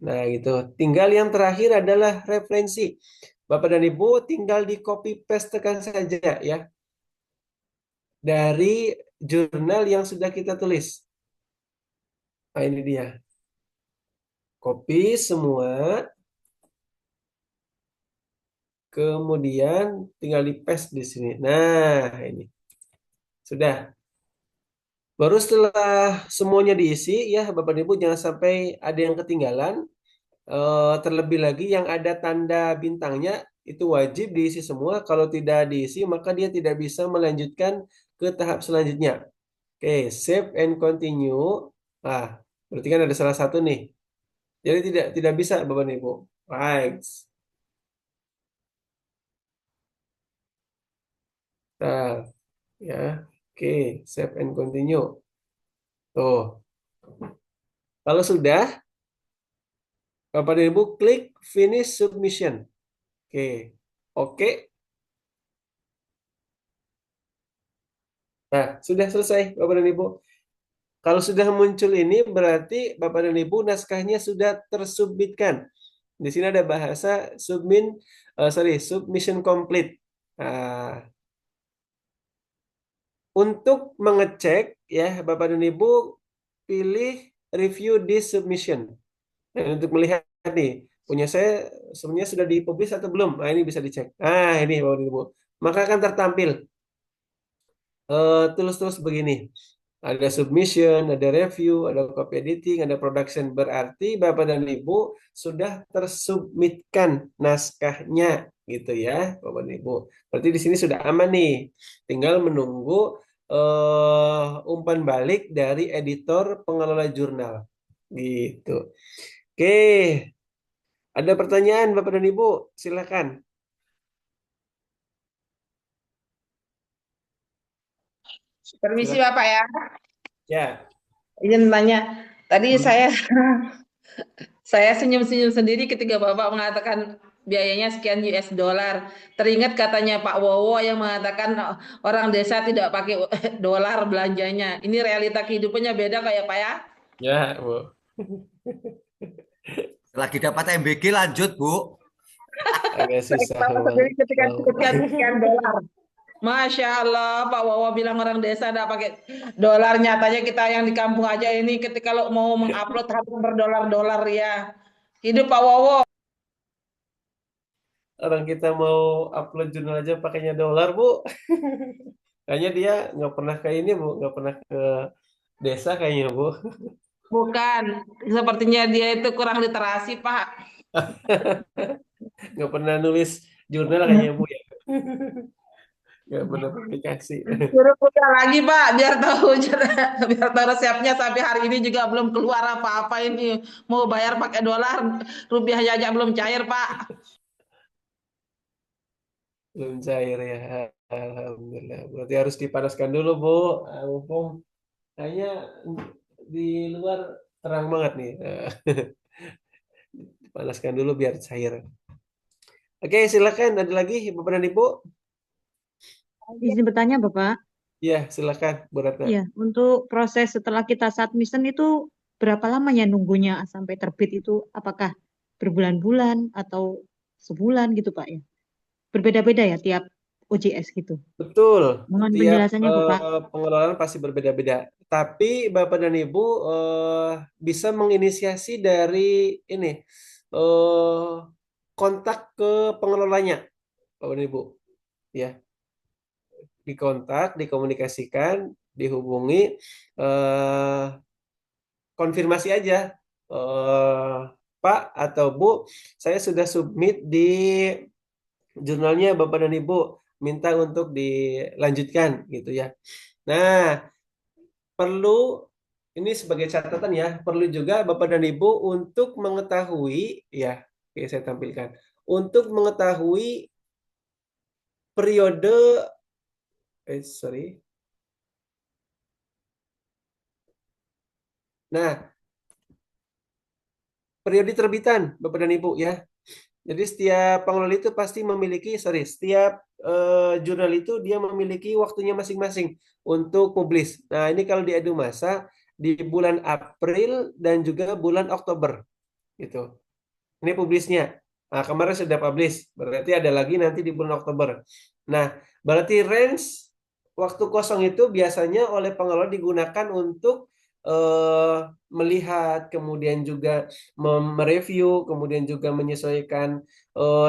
Nah, gitu. Tinggal yang terakhir adalah referensi. Bapak dan Ibu tinggal di copy pastekan saja ya. Dari jurnal yang sudah kita tulis. Nah, ini dia. Copy semua. Kemudian tinggal di paste di sini. Nah, ini. Sudah. Baru setelah semuanya diisi, ya Bapak dan Ibu jangan sampai ada yang ketinggalan. Terlebih lagi yang ada tanda bintangnya itu wajib diisi semua. Kalau tidak diisi, maka dia tidak bisa melanjutkan ke tahap selanjutnya. Oke, save and continue. Berarti kan ada salah satu nih. Jadi tidak bisa Bapak dan Ibu. Right. Nah, ya. Oke, save and continue. Tuh. Kalau sudah, Bapak dan Ibu klik finish submission. Oke. Oke. Nah, sudah selesai Bapak dan Ibu. Kalau sudah muncul ini berarti Bapak dan Ibu naskahnya sudah tersubmitkan. Di sini ada bahasa submission complete. Nah, untuk mengecek ya Bapak dan Ibu pilih review this submission. Nah, untuk melihat nih punya saya sebenarnya sudah dipublish atau belum. Nah, ini bisa dicek. Nah, ini Bapak dan Ibu. Maka akan tertampil tulis-tulis begini. Ada submission, ada review, ada copy editing, ada production. Berarti Bapak dan Ibu sudah tersubmitkan naskahnya gitu ya, Bapak dan Ibu. Berarti di sini sudah aman nih. Tinggal menunggu umpan balik dari editor pengelola jurnal. Gitu. Oke. Ada pertanyaan Bapak dan Ibu? Silakan. Permisi Silakan. Bapak ya. Ya. Izin tanya. Tadi Hmm. saya senyum-senyum sendiri ketika Bapak mengatakan biayanya sekian US dollar. Teringat katanya Pak Wowo yang mengatakan orang desa tidak pakai dolar belanjanya. Ini realita kehidupannya beda kayak Pak ya? Ya, Bu. Lagi dapat MBG lanjut, Bu. Agak Saya susah ketawa memang. sendiri ketika disebutkan sekian dolar. Masya Allah, Pak Wowo bilang orang desa tidak pakai dolar. Nyatanya kita yang di kampung aja ini ketika kalau mau mengupload harus berdolar-dolar ya. Hidup Pak Wowo. Orang kita mau upload jurnal aja pakainya dolar, Bu. Kayaknya dia nggak pernah ke ini, Bu. Nggak pernah ke desa kayaknya, Bu. Bukan, sepertinya dia itu kurang literasi, Pak. Nggak pernah nulis jurnal kayaknya, Bu ya. Nggak pernah publikasi. Suruh kuliah lagi, Pak, biar tahu biar tahu resepnya sampai hari ini juga belum keluar apa-apa ini. Mau bayar pakai dolar, rupiahnya aja belum cair, Pak. Belum cair ya. Alhamdulillah. Berarti harus dipanaskan dulu, Bu. Mumpung kayaknya di luar terang banget nih. Panaskan dulu biar cair. Oke, silakan. Ada lagi Bapak dan Ibu? Izin bertanya Bapak. Ya, silakan, Bu Ratna. Iya, untuk proses setelah kita submission itu berapa lama ya nunggunya sampai terbit itu? Apakah berbulan-bulan atau sebulan gitu Pak ya? Berbeda-beda ya tiap OJS gitu. Betul, Mohon tiap penjelasannya Bapak. pengelolaan pasti berbeda-beda. Tapi Bapak dan Ibu bisa menginisiasi dari ini kontak ke pengelolanya, Bapak dan Ibu. Ya, dikontak, dikomunikasikan, dihubungi, konfirmasi aja, Pak atau Bu, saya sudah submit di jurnalnya Bapak dan Ibu, minta untuk dilanjutkan gitu ya. Nah, perlu ini sebagai catatan ya, perlu juga Bapak dan Ibu untuk mengetahui ya, oke saya tampilkan, untuk mengetahui periode sorry. Nah, periode terbitan Bapak dan Ibu ya. Jadi setiap pengelola itu pasti memiliki, setiap jurnal itu dia memiliki waktunya masing-masing untuk publish. Nah, ini kalau di Edumasa di bulan April dan juga bulan Oktober gitu. Ini publishnya. Nah, kemarin sudah publish, berarti ada lagi nanti di bulan Oktober. Nah, berarti range waktu kosong itu biasanya oleh pengelola digunakan untuk melihat, kemudian juga mereview, kemudian juga menyesuaikan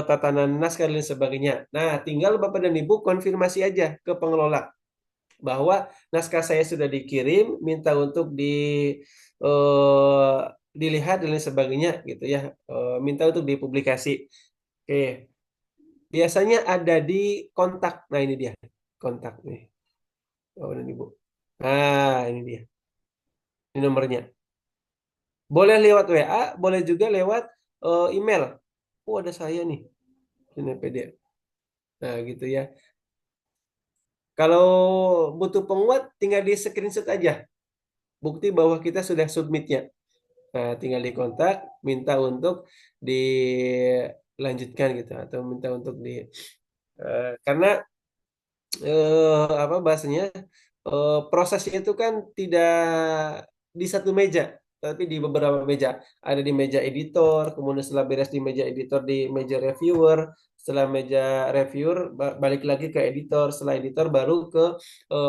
tatanan naskah dan sebagainya. Nah, tinggal Bapak dan Ibu konfirmasi aja ke pengelola bahwa naskah saya sudah dikirim, minta untuk dilihat dan lain sebagainya gitu ya, minta untuk dipublikasi. Oke, biasanya ada di kontak. Nah, ini dia kontak nih, Bapak dan Ibu. Nah, ini dia. Ini nomornya. Boleh lewat WA, boleh juga lewat email. Oh, ada saya nih, ini PDF. Nah, gitu ya. Kalau butuh penguat, tinggal di screenshot aja. Bukti bahwa kita sudah submitnya. Nah, tinggal dikontak, minta untuk dilanjutkan gitu, atau minta untuk karena apa bahasanya, prosesnya itu kan tidak di satu meja, tapi di beberapa meja. Ada di meja editor, kemudian setelah beres di meja editor, di meja reviewer, setelah meja reviewer balik lagi ke editor, setelah editor baru ke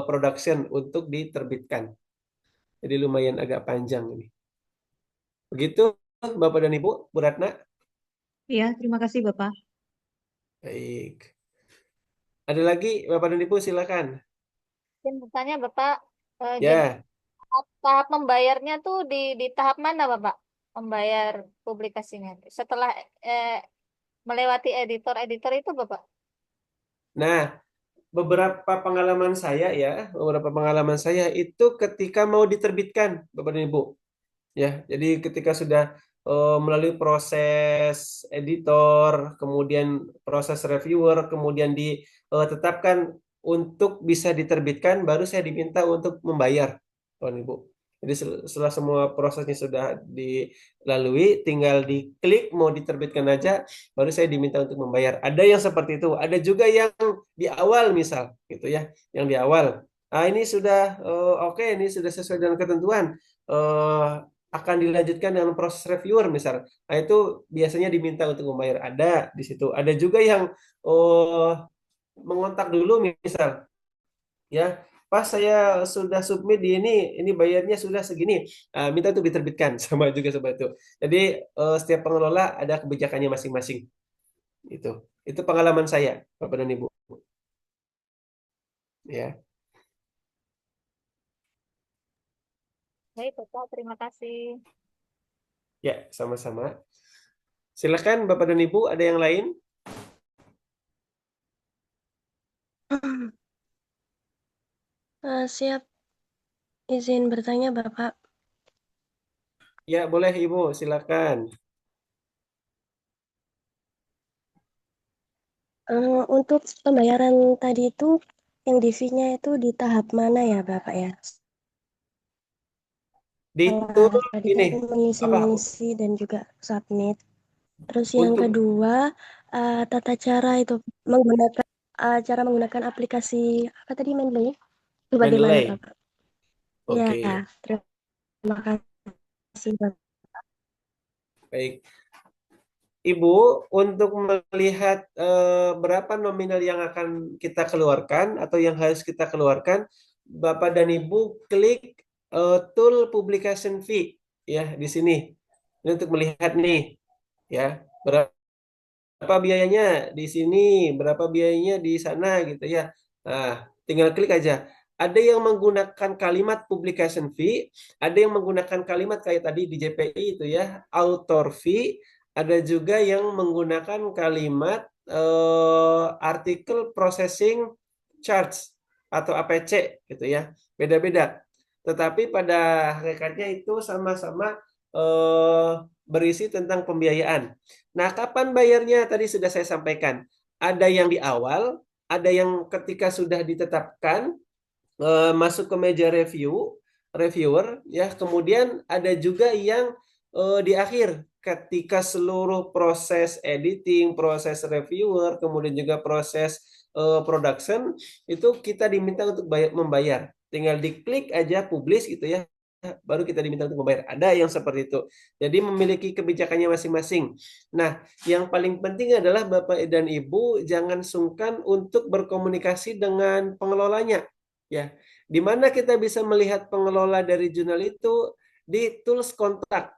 production untuk diterbitkan. Jadi lumayan agak panjang ini. Begitu Bapak dan Ibu, Bu Ratna. Iya, terima kasih Bapak. Baik. Ada lagi Bapak dan Ibu, silakan. Izin bertanya Bapak, jadi Ya, tahap membayarnya tuh di tahap mana Bapak? Membayar publikasinya setelah melewati editor-editor itu Bapak? nah beberapa pengalaman saya itu ketika mau diterbitkan, Bapak dan Ibu. Ya, jadi ketika sudah melalui proses editor, kemudian proses reviewer, kemudian ditetapkan untuk bisa diterbitkan, baru saya diminta untuk membayar, Bapak dan Ibu. Jadi setelah semua prosesnya sudah dilalui, tinggal diklik mau diterbitkan aja, baru saya diminta untuk membayar. Ada yang seperti itu, ada juga yang di awal misal, gitu ya, yang di awal. Ah, ini sudah oke, ini sudah sesuai dengan ketentuan. eh, akan dilanjutkan dengan proses reviewer misal. Nah, itu biasanya diminta untuk membayar. Ada di situ. Ada juga yang oh, mengontak dulu misal, ya. Pas saya sudah submit di ini bayarnya sudah segini. Minta untuk diterbitkan sama juga seperti itu. Jadi setiap pengelola ada kebijakannya masing-masing. Itu. Itu pengalaman saya, Bapak dan Ibu. Ya. Baik Bapak, terima kasih. Ya, sama-sama. Silakan Bapak dan Ibu, ada yang lain? Siap, izin bertanya Bapak. Ya, boleh Ibu, silakan. Untuk pembayaran tadi itu, yang di fee-nya itu di tahap mana ya Bapak ya? Di Setelah tool tadi ini kan apa? mengisi dan juga submit. Terus yang Untuk kedua, tata cara itu menggunakan cara menggunakan aplikasi apa tadi Mendeley? Itu bagaimana Mendeley. Bapak? Ya, Oke, terima kasih Bapak. baik. Ibu, untuk melihat berapa nominal yang akan kita keluarkan atau yang harus kita keluarkan, Bapak dan Ibu klik tool publication fee ya di sini. Ini untuk melihat nih ya, berapa biayanya di sini, berapa biayanya di sana gitu ya. Nah, tinggal klik aja. Ada yang menggunakan kalimat publication fee, ada yang menggunakan kalimat kayak tadi di JPI itu ya, author fee, ada juga yang menggunakan kalimat article processing charge atau APC gitu ya. Beda-beda. Tetapi pada hakikatnya itu sama-sama eh, berisi tentang pembiayaan. Nah, kapan bayarnya tadi sudah saya sampaikan. Ada yang di awal, ada yang ketika sudah ditetapkan masuk ke meja reviewer ya. Kemudian ada juga yang di akhir ketika seluruh proses editing, proses reviewer, kemudian juga proses production itu kita diminta untuk membayar. Tinggal diklik aja publish gitu ya, baru kita diminta untuk membayar. Ada yang seperti itu. Jadi memiliki kebijakannya masing-masing. Nah, yang paling penting adalah Bapak dan Ibu jangan sungkan untuk berkomunikasi dengan pengelolanya. Ya, di mana kita bisa melihat pengelola dari jurnal itu di tools kontak.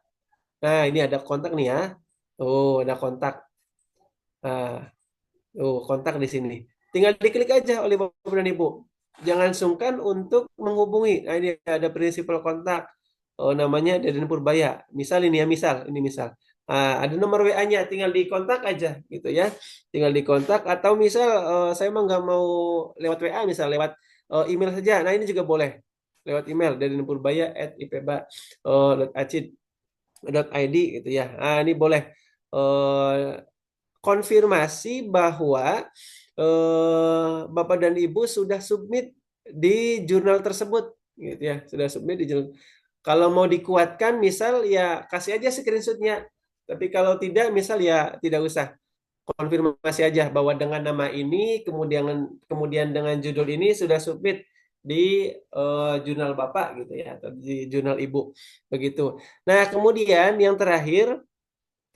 Nah, ini ada kontak nih ya. Oh, ada kontak. Nah, kontak di sini. Tinggal diklik aja oleh Bapak dan Ibu. Jangan sungkan untuk menghubungi. Nah, ini ada prinsipal kontak. Oh, namanya Deden Purbaya. Misal ini ya, misal. Ada nomor WA-nya, tinggal dikontak aja gitu ya. Tinggal dikontak atau misal saya mah nggak mau lewat WA, misal lewat email saja. Nah, ini juga boleh. Lewat email dedenpurbaya@ipba.acid. .id gitu ya. Nah, ini boleh konfirmasi bahwa Bapak dan Ibu sudah submit di jurnal tersebut gitu ya, sudah submit di jurnal. Kalau mau dikuatkan misal ya kasih aja screenshotnya. Tapi kalau tidak misal ya tidak usah. Konfirmasi aja bahwa dengan nama ini kemudian dengan judul ini sudah submit di jurnal Bapak gitu ya atau di jurnal Ibu begitu. Nah, kemudian yang terakhir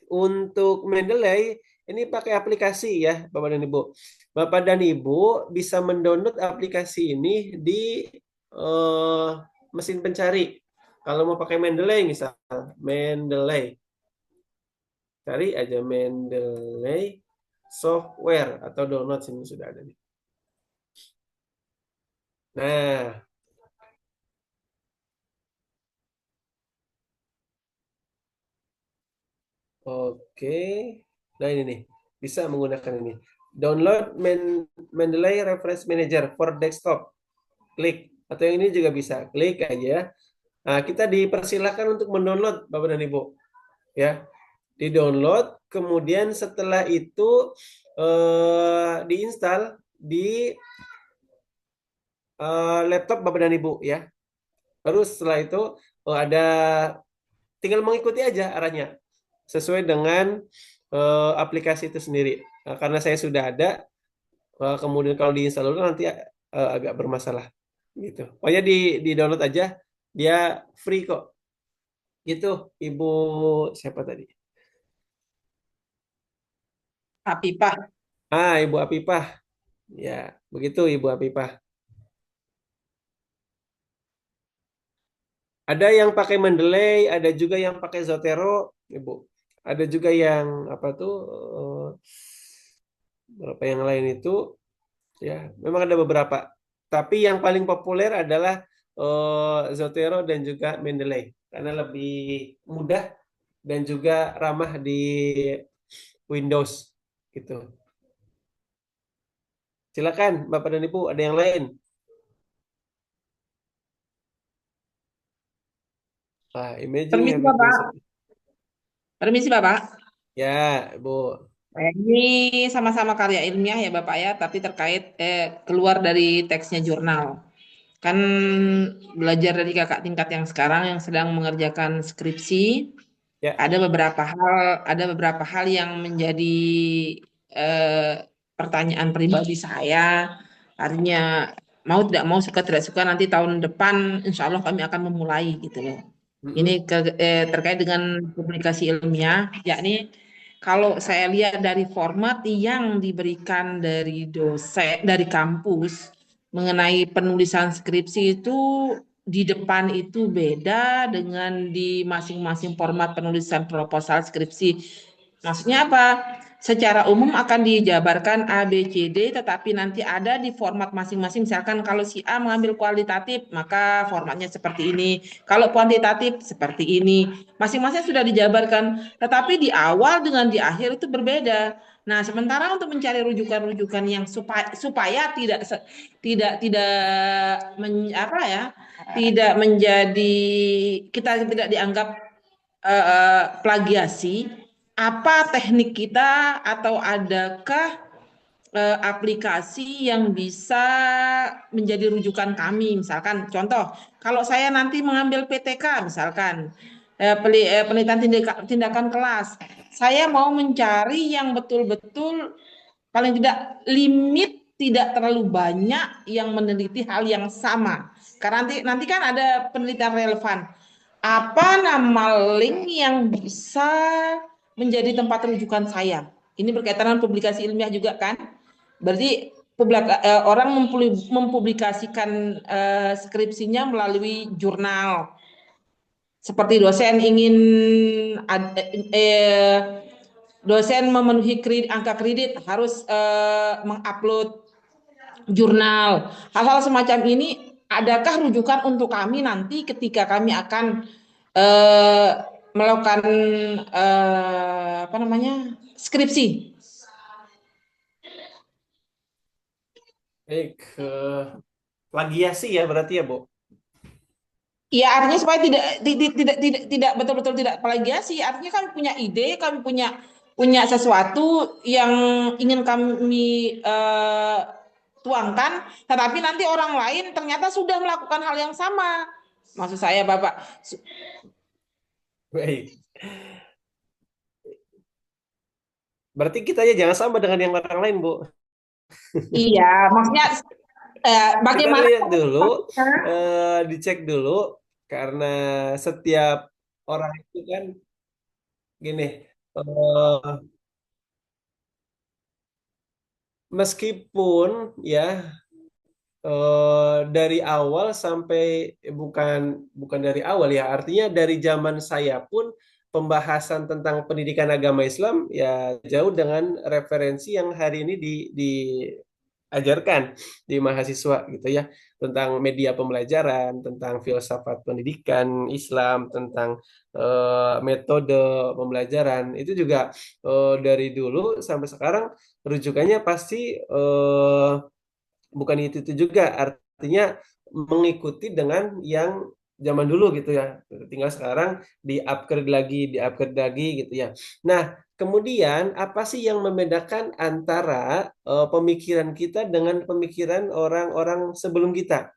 untuk Mendeley ini pakai aplikasi ya Bapak dan Ibu. Bapak dan Ibu bisa mendownload aplikasi ini di eh, mesin pencari. Kalau mau pakai Mendeley misal Mendeley. Cari aja Mendeley software atau download sini sudah ada nih. Nah, oke. Nah ini nih, bisa menggunakan ini. Download Mendeley Reference Manager for desktop. Klik. Atau yang ini juga bisa. Klik aja. Nah, kita dipersilakan untuk mendownload Bapak dan Ibu. Ya, di-download. Kemudian setelah itu diinstal di laptop Bapak dan Ibu ya. Terus setelah itu ada tinggal mengikuti aja arahnya sesuai dengan aplikasi itu sendiri. Nah, karena saya sudah ada, kemudian kalau diinstal dulu nanti agak bermasalah gitu. Pokoknya di download aja, dia free kok. Gitu, Ibu siapa tadi? Apipah. Ibu Apipah. Ya, begitu Ibu Apipah. Ada yang pakai Mendeley, ada juga yang pakai Zotero, Ibu. Ada juga yang apa tuh? Berapa yang lain itu? Ya, memang ada beberapa. Tapi yang paling populer adalah Zotero dan juga Mendeley karena lebih mudah dan juga ramah di Windows gitu. Silakan Bapak dan Ibu, ada yang lain? Imaging Permisi Heavy Bapak. Closet. Permisi Bapak. Ya, Ibu. Ini sama-sama karya ilmiah ya Bapak ya, tapi terkait keluar dari teksnya jurnal. Kan belajar dari kakak tingkat yang sekarang yang sedang mengerjakan skripsi, Ya. ada beberapa hal yang menjadi eh, pertanyaan pribadi saya. Artinya mau tidak mau suka tidak suka nanti tahun depan insya Allah kami akan memulai gitu loh. Ini terkait dengan publikasi ilmiah, yakni kalau saya lihat dari format yang diberikan dari dosen, dari kampus mengenai penulisan skripsi itu di depan itu beda dengan di masing-masing format penulisan proposal skripsi. Maksudnya apa? Secara umum akan dijabarkan A, B, C, D, tetapi nanti ada di format masing-masing. Misalkan kalau si A mengambil kualitatif, maka formatnya seperti ini. Kalau kuantitatif, seperti ini. Masing-masing sudah dijabarkan, tetapi di awal dengan di akhir itu berbeda. Nah, sementara untuk mencari rujukan-rujukan yang supaya tidak menjadi kita tidak dianggap plagiasi, apa teknik kita atau adakah aplikasi yang bisa menjadi rujukan kami, misalkan contoh kalau saya nanti mengambil PTK misalkan penelitian tindakan kelas, saya mau mencari yang betul-betul paling tidak limit tidak terlalu banyak yang meneliti hal yang sama karena nanti kan ada penelitian relevan. Apa nama link yang bisa menjadi tempat rujukan saya? Ini berkaitan dengan publikasi ilmiah juga kan? Berarti orang mempublikasikan skripsinya melalui jurnal. Seperti dosen memenuhi angka kredit harus mengupload jurnal. Hal-hal semacam ini adakah rujukan untuk kami nanti ketika kami akan melakukan skripsi? Baik, plagiasi ya berarti ya, Bu? Ya, artinya supaya tidak betul-betul tidak plagiasi. Artinya kami punya ide, kami punya sesuatu yang ingin kami tuangkan, tetapi nanti orang lain ternyata sudah melakukan hal yang sama. Maksud saya, Bapak, Baik. Berarti kita ya jangan sama dengan yang orang lain, Bu. iya, maksudnya Kita bagaimana lihat dulu, komunikasinya? dicek dulu, karena setiap orang itu kan gini, meskipun ya dari awal sampai bukan bukan dari awal ya, artinya dari zaman saya pun pembahasan tentang pendidikan agama Islam ya jauh dengan referensi yang hari ini diajarkan di mahasiswa gitu ya, tentang media pembelajaran, tentang filsafat pendidikan Islam, tentang metode pembelajaran itu juga dari dulu sampai sekarang rujukannya pasti bukan itu juga, artinya mengikuti dengan yang zaman dulu gitu ya, tinggal sekarang di upgrade lagi gitu ya. Nah, kemudian apa sih yang membedakan antara pemikiran kita dengan pemikiran orang-orang sebelum kita?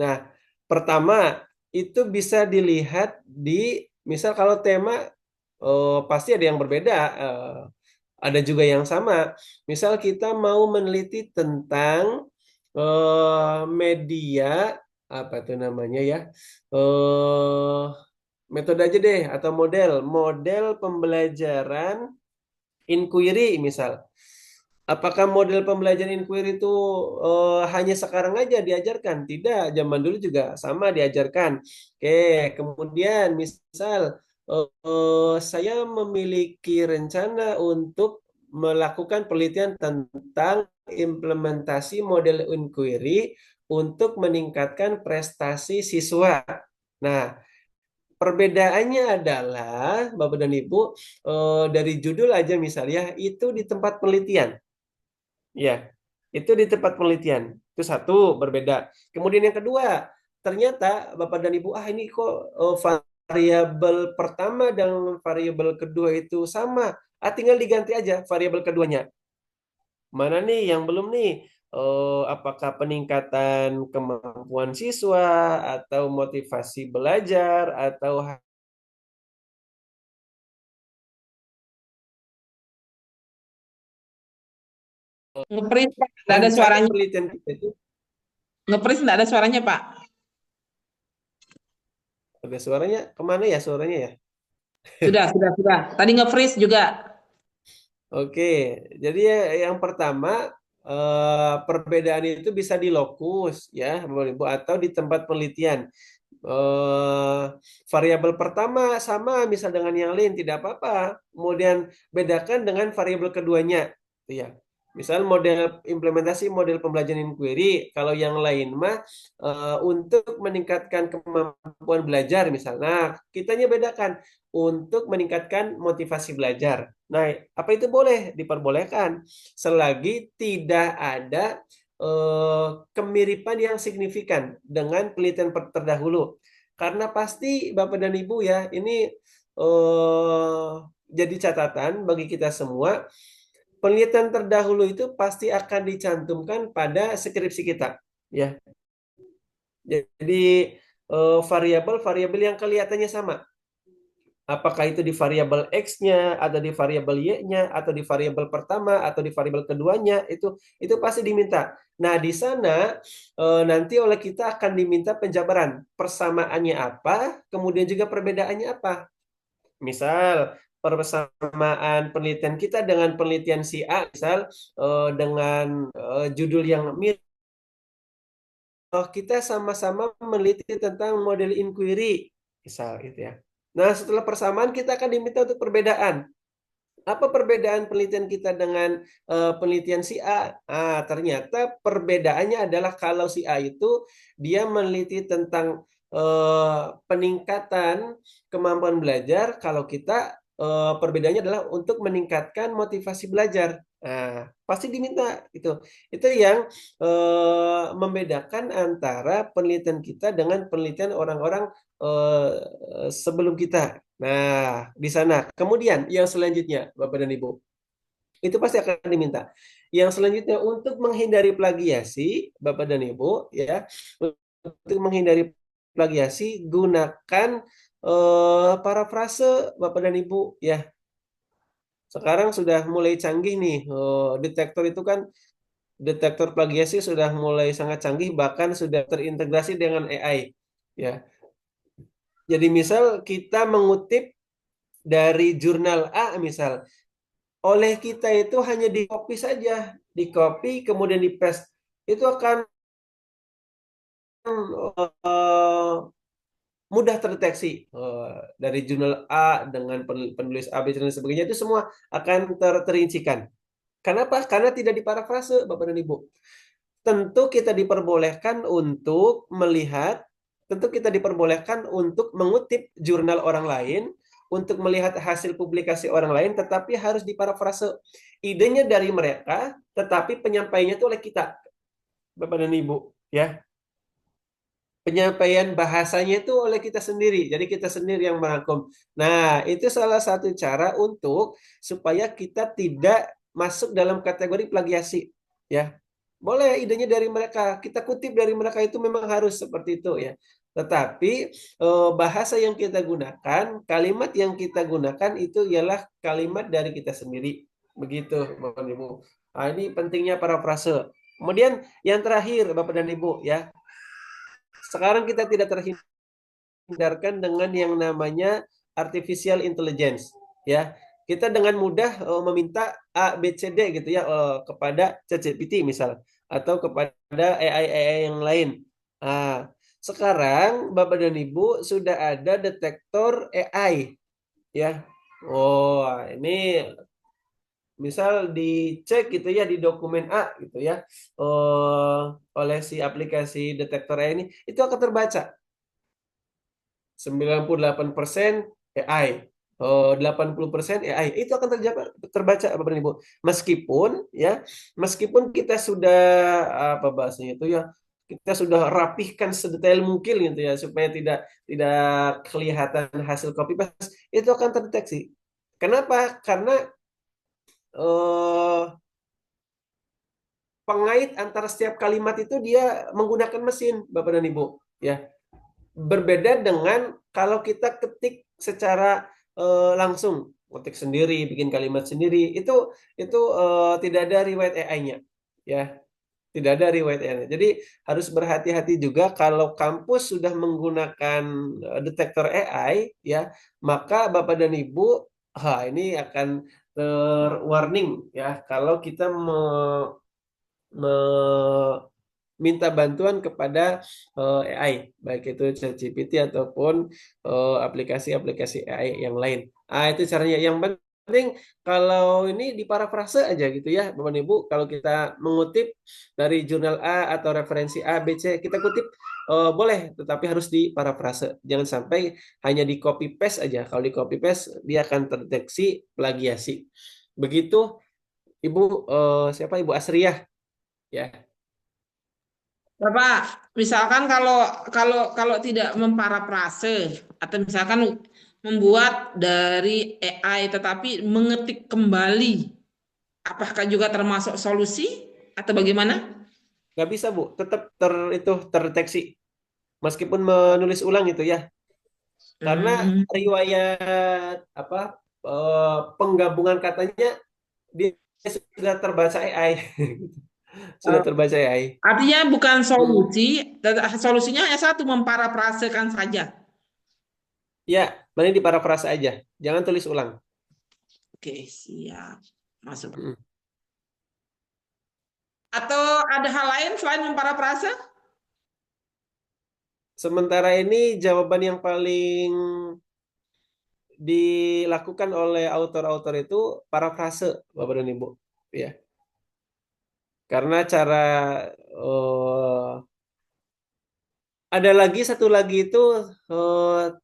Nah, pertama itu bisa dilihat di misal kalau tema pasti ada yang berbeda, ada juga yang sama. Misal kita mau meneliti tentang media apa itu namanya ya, eh metode aja deh atau model pembelajaran inquiry misal. Apakah model pembelajaran inquiry itu hanya sekarang aja diajarkan? Tidak, zaman dulu juga sama diajarkan. Oke, kemudian misal saya memiliki rencana untuk melakukan penelitian tentang implementasi model inquiry untuk meningkatkan prestasi siswa. Nah, perbedaannya adalah, Bapak dan Ibu, dari judul aja misalnya, itu di tempat penelitian. Ya, itu di tempat penelitian. Itu satu, berbeda. Kemudian yang kedua, ternyata Bapak dan Ibu, ini kok variabel pertama dan variabel kedua itu sama. Tinggal diganti aja variabel keduanya. Mana nih yang belum nih? Apakah peningkatan kemampuan siswa, atau motivasi belajar, atau Nge-freeze, Pak. Nggak ada rencana suaranya. penelitian kita itu Nge-freeze nggak ada suaranya, Pak. ada suaranya. Kemana ya suaranya ya? Sudah. Tadi nge-freeze juga. Oke, jadi yang pertama perbedaan itu bisa di lokus ya, Bapak Ibu, atau di tempat penelitian. eh, Variabel pertama sama misal dengan yang lain tidak apa-apa. Kemudian bedakan dengan variabel keduanya, gitu ya. Misal model implementasi model pembelajaran inquiry, kalau yang lain mah untuk meningkatkan kemampuan belajar misalnya. Nah, kitanya bedakan untuk meningkatkan motivasi belajar. Nah, apa itu boleh diperbolehkan selagi tidak ada kemiripan yang signifikan dengan penelitian terdahulu. Karena pasti Bapak dan Ibu ya, ini jadi catatan bagi kita semua, penelitian terdahulu itu pasti akan dicantumkan pada skripsi kita, ya. Jadi variabel-variabel yang kelihatannya sama. Apakah itu di variabel X-nya, atau di variabel Y-nya, atau di variabel pertama, atau di variabel keduanya, itu pasti diminta. Nah, di sana nanti oleh kita akan diminta penjabaran. Persamaannya apa, kemudian juga perbedaannya apa. Misal, persamaan penelitian kita dengan penelitian si A, misal dengan judul yang mirip, kita sama-sama meneliti tentang model inquiry, misal gitu ya. Nah, setelah persamaan kita akan diminta untuk perbedaan. Apa perbedaan penelitian kita dengan penelitian si A? Ternyata perbedaannya adalah kalau si A itu dia meneliti tentang peningkatan kemampuan belajar, kalau kita perbedaannya adalah untuk meningkatkan motivasi belajar. Nah, pasti diminta itu. Itu yang membedakan antara penelitian kita dengan penelitian orang-orang sebelum kita. Nah, di sana. Kemudian yang selanjutnya, Bapak dan Ibu, itu pasti akan diminta. Yang selanjutnya untuk menghindari plagiasi, Bapak dan Ibu, ya, untuk menghindari plagiasi gunakan parafrase, Bapak dan Ibu, ya. Sekarang sudah mulai canggih nih, detektor itu kan, detektor plagiasi sudah mulai sangat canggih, bahkan sudah terintegrasi dengan AI, ya. Jadi misal kita mengutip dari jurnal A misal, oleh kita itu hanya di copy saja, di copy kemudian di paste, itu akan mudah terdeteksi dari jurnal A dengan penulis A, B, dan sebagainya, itu semua akan terincikan. Kenapa? Karena tidak diparafrase, Bapak dan Ibu. Tentu kita diperbolehkan untuk melihat, tentu kita diperbolehkan untuk mengutip jurnal orang lain, untuk melihat hasil publikasi orang lain, tetapi harus diparafrase. Idenya dari mereka, tetapi penyampaiannya itu oleh kita, Bapak dan Ibu, ya. Penyampaian bahasanya itu oleh kita sendiri. Jadi kita sendiri yang merangkum. Nah, itu salah satu cara untuk supaya kita tidak masuk dalam kategori plagiasi, ya. Boleh idenya dari mereka, kita kutip dari mereka, itu memang harus seperti itu, ya. Tetapi bahasa yang kita gunakan, kalimat yang kita gunakan itu ialah kalimat dari kita sendiri. Begitu, Bapak dan Ibu. Nah, ini pentingnya parafrase. Kemudian yang terakhir, Bapak dan Ibu, ya. Sekarang kita tidak terhindarkan dengan yang namanya artificial intelligence, ya. Kita dengan mudah meminta A, B, C, D gitu ya kepada ChatGPT misal, atau kepada AI yang lain. Nah, sekarang Bapak dan Ibu sudah ada detektor AI, ya. Oh, ini misal dicek gitu ya di dokumen A gitu ya, oleh si aplikasi detektor AI ini, itu akan terbaca 98% AI, 80% AI, itu akan terbaca Bapak dan Ibu. Meskipun kita sudah apa bahasanya itu ya, kita sudah rapihkan sedetail mungkin gitu ya, supaya tidak kelihatan hasil copy paste, itu akan terdeteksi. Kenapa? Karena pengait antara setiap kalimat itu dia menggunakan mesin, Bapak dan Ibu, ya. Berbeda dengan kalau kita ketik secara langsung, ketik sendiri, bikin kalimat sendiri, itu tidak ada riwayat AI-nya, ya. Tidak ada riwayat AI-nya. Jadi harus berhati-hati juga kalau kampus sudah menggunakan detektor AI, ya, maka Bapak dan Ibu, ini akan terwarning, ya, kalau kita minta bantuan kepada AI, baik itu ChatGPT ataupun aplikasi-aplikasi AI yang lain. Itu caranya. Yang penting kalau ini diparafrase aja gitu ya, Bapak Ibu. Kalau kita mengutip dari jurnal A atau referensi A, B, C, kita kutip boleh, tetapi harus diparafrase. Jangan sampai hanya di copy paste aja. Kalau di copy paste dia akan terdeteksi plagiasi. Begitu, Ibu, siapa Ibu Asriyah, ya. Bapak, misalkan kalau tidak memparafrase atau misalkan membuat dari AI tetapi mengetik kembali, apakah juga termasuk solusi atau bagaimana? Nggak bisa, Bu. Tetap itu terdeteksi. Meskipun menulis ulang itu ya. Karena riwayat penggabungan katanya dia sudah terbaca AI. Sudah terbaca AI. Artinya bukan solusi, solusinya hanya satu, memparafrasekan saja. Ya, mending diparafrase aja. Jangan tulis ulang. Oke, siap. Masuk. Mm. Atau ada hal lain selain memparafrase? Sementara ini jawaban yang paling dilakukan oleh autor-autor itu parafrase, Bapak dan Ibu. Ya. Karena cara ada lagi satu lagi itu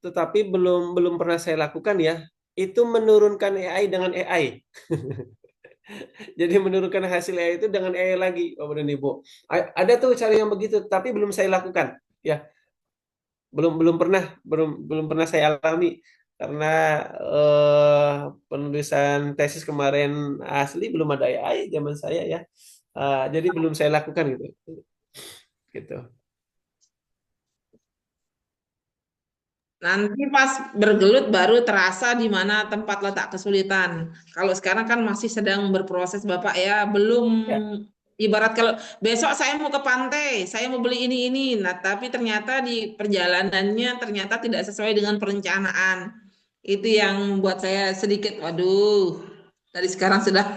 tetapi belum pernah saya lakukan ya. itu menurunkan AI dengan AI. Jadi menurunkan hasil AI itu dengan AI lagi, Bapak dan Ibu. Ada tuh cara yang begitu, tapi belum saya lakukan. Ya, belum belum pernah saya alami karena eh, penulisan tesis kemarin asli belum ada AI zaman saya ya. Jadi belum saya lakukan gitu. Gitu. Nanti pas bergelut baru terasa di mana tempat letak kesulitan. Kalau sekarang kan masih sedang berproses Bapak ya, belum Ya. ibarat kalau besok saya mau ke pantai, saya mau beli ini. Nah, tapi ternyata di perjalanannya ternyata tidak sesuai dengan perencanaan. Itu yang buat saya sedikit, waduh, dari sekarang sudah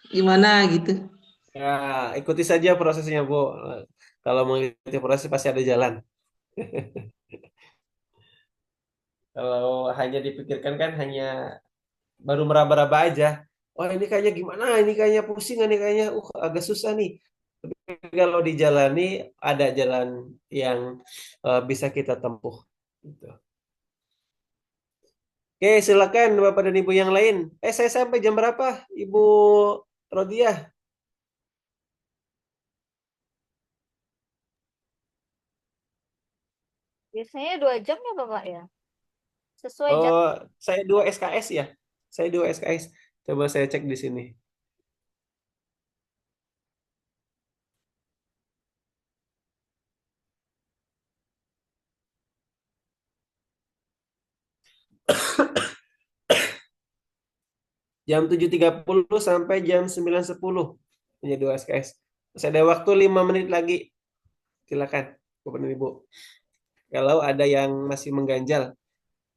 gimana gitu. Ya, ikuti saja prosesnya, Bu. Kalau mengikuti proses pasti ada jalan. Kalau hanya dipikirkan kan hanya baru meraba-raba aja. Oh ini kayaknya gimana? Ini kayaknya pusing, ini kayaknya agak susah nih. Tapi kalau dijalani ada jalan yang bisa kita tempuh. Gitu. Oke, silakan Bapak dan Ibu yang lain. Saya sampai jam berapa, Ibu Rodiah? Biasanya 2 jam ya Bapak ya? Sesuai jam. Oh, saya 2 SKS ya. Saya 2 SKS. Coba saya cek di sini. Jam 7.30 sampai jam 9.10. Hanya 2 SKS. Masih ada waktu 5 menit lagi. Silakan, Bapak dan Ibu. Kalau ada yang masih mengganjal.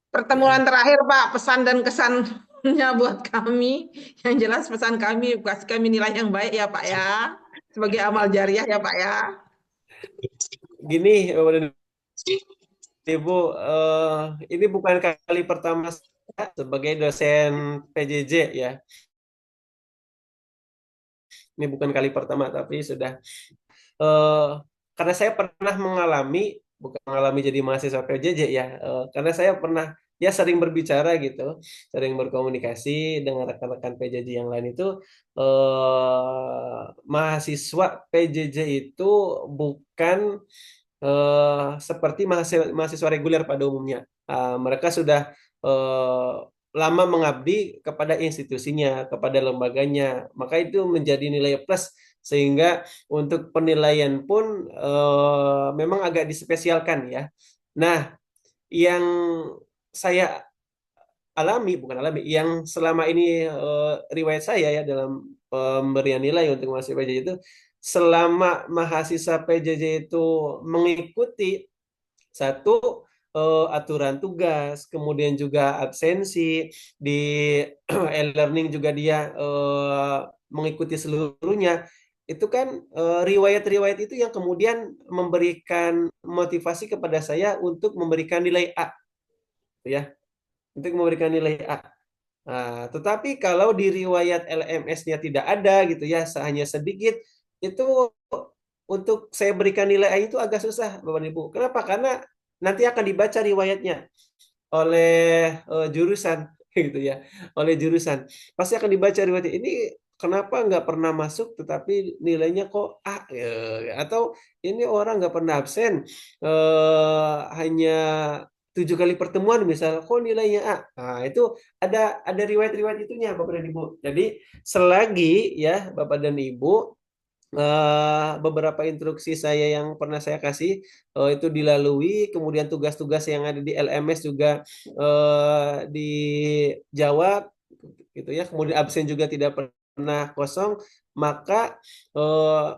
Pertemuan Ya. terakhir Pak, pesan dan kesannya buat kami. Yang jelas pesan kami, kasih kami nilai yang baik ya Pak ya. Sebagai amal jariah ya Pak ya. Gini, Bapak dan Ibu, ini bukan kali pertama saya sebagai dosen PJJ ya. Ini bukan kali pertama, tapi sudah karena saya pernah mengalami, bukan mengalami jadi mahasiswa PJJ ya, karena saya pernah ya sering berbicara gitu, sering berkomunikasi dengan rekan-rekan PJJ yang lain itu, mahasiswa PJJ itu bukan seperti mahasiswa reguler pada umumnya. Mereka sudah eh, lama mengabdi kepada institusinya, kepada lembaganya, maka itu menjadi nilai plus sehingga untuk penilaian pun memang agak dispesialkan ya. Nah, yang saya bukan alami, yang selama ini riwayat saya ya dalam pemberian nilai untuk mahasiswa PJJ itu, selama mahasiswa PJJ itu mengikuti satu aturan tugas, kemudian juga absensi di e-learning juga dia mengikuti seluruhnya. Itu kan riwayat-riwayat itu yang kemudian memberikan motivasi kepada saya untuk memberikan nilai A, ya, untuk memberikan nilai A. Nah, tetapi kalau di riwayat LMS-nya tidak ada gitu ya, hanya sedikit, itu untuk saya berikan nilai A itu agak susah, Bapak Ibu. Kenapa? Karena nanti akan dibaca riwayatnya oleh jurusan, gitu ya, oleh jurusan. Pasti akan dibaca riwayatnya. Ini kenapa nggak pernah masuk, tetapi nilainya kok A? Atau ini orang nggak pernah absen, hanya 7 kali pertemuan misal, kok nilainya A? Nah, itu ada riwayat-riwayat itunya, Bapak dan Ibu. Jadi selagi ya Bapak dan Ibu beberapa instruksi saya yang pernah saya kasih itu dilalui, kemudian tugas-tugas yang ada di LMS juga dijawab, gitu ya. Kemudian absen juga tidak pernah kosong, maka eh,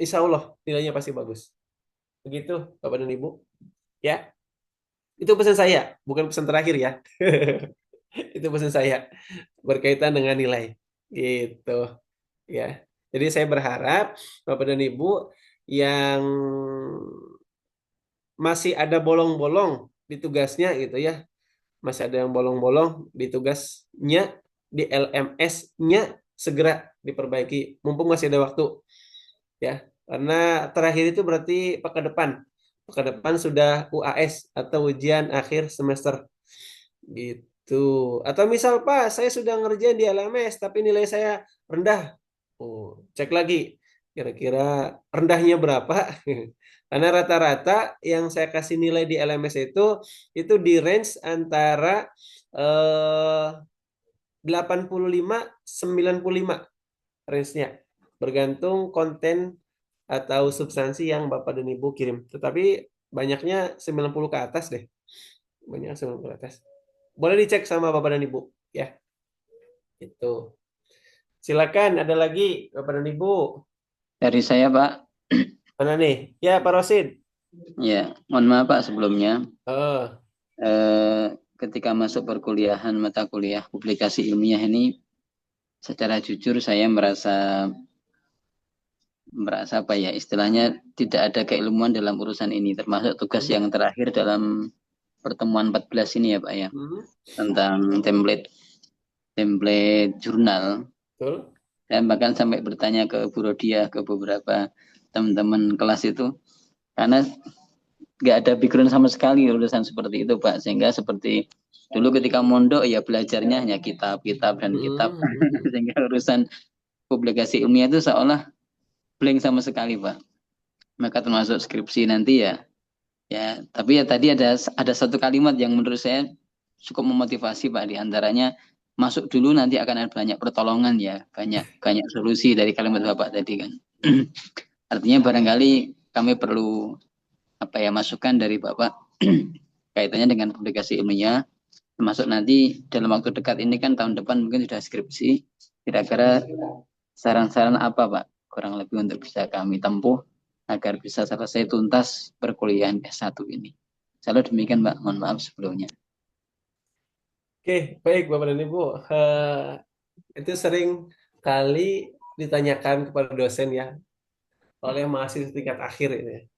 insya Allah nilainya pasti bagus. Begitu, Bapak dan Ibu. Ya, itu pesan saya, bukan pesan terakhir ya. Itu pesan saya berkaitan dengan nilai. Gitu. Ya. Jadi saya berharap Bapak dan Ibu yang masih ada bolong-bolong di tugasnya gitu ya, masih ada yang bolong-bolong di tugasnya, di LMS-nya segera diperbaiki mumpung masih ada waktu ya. Karena terakhir itu berarti pekan depan. Pekan depan sudah UAS atau ujian akhir semester. Gitu. Tuh, atau misal Pak, saya sudah ngerjain di LMS tapi nilai saya rendah. Oh, cek lagi. Kira-kira rendahnya berapa? Karena rata-rata yang saya kasih nilai di LMS itu di range antara 85-95 range-nya. Bergantung konten atau substansi yang Bapak dan Ibu kirim. Tetapi banyaknya 90 ke atas deh. Banyak 90 ke atas. Boleh dicek sama Bapak dan Ibu, ya. Itu. Silakan, ada lagi Bapak dan Ibu. Dari saya, Pak. Mana nih? Ya, Pak Rosid. Ya, mohon maaf Pak sebelumnya. Oh, Ketika masuk perkuliahan mata kuliah publikasi ilmiah ini, secara jujur saya merasa apa ya, istilahnya tidak ada keilmuan dalam urusan ini, termasuk tugas yang terakhir dalam pertemuan 14 ini ya Pak ya, tentang template jurnal. betul. Dan bahkan sampai bertanya ke Bu Rodia, ke beberapa teman-teman kelas itu, karena nggak ada background sama sekali urusan seperti itu Pak, sehingga seperti dulu ketika mondok ya belajarnya hanya kitab dan kitab, sehingga urusan publikasi ilmiah itu seolah blank sama sekali Pak. Maka termasuk skripsi nanti ya tapi ya tadi ada satu kalimat yang menurut saya cukup memotivasi Pak, diantaranya masuk dulu nanti akan ada banyak pertolongan ya, banyak solusi dari kalimat Bapak tadi kan. Artinya barangkali kami perlu masukan dari Bapak kaitannya dengan publikasi ilmiah, termasuk nanti dalam waktu dekat ini kan tahun depan mungkin sudah skripsi, kira-kira saran-saran apa Pak kurang lebih untuk bisa kami tempuh agar bisa selesai tuntas perkuliahan S1 ini. Selalu demikian Pak, mohon maaf sebelumnya. Oke, baik Bapak dan Ibu. Itu sering kali ditanyakan kepada dosen ya, oleh mahasiswa tingkat akhir ini.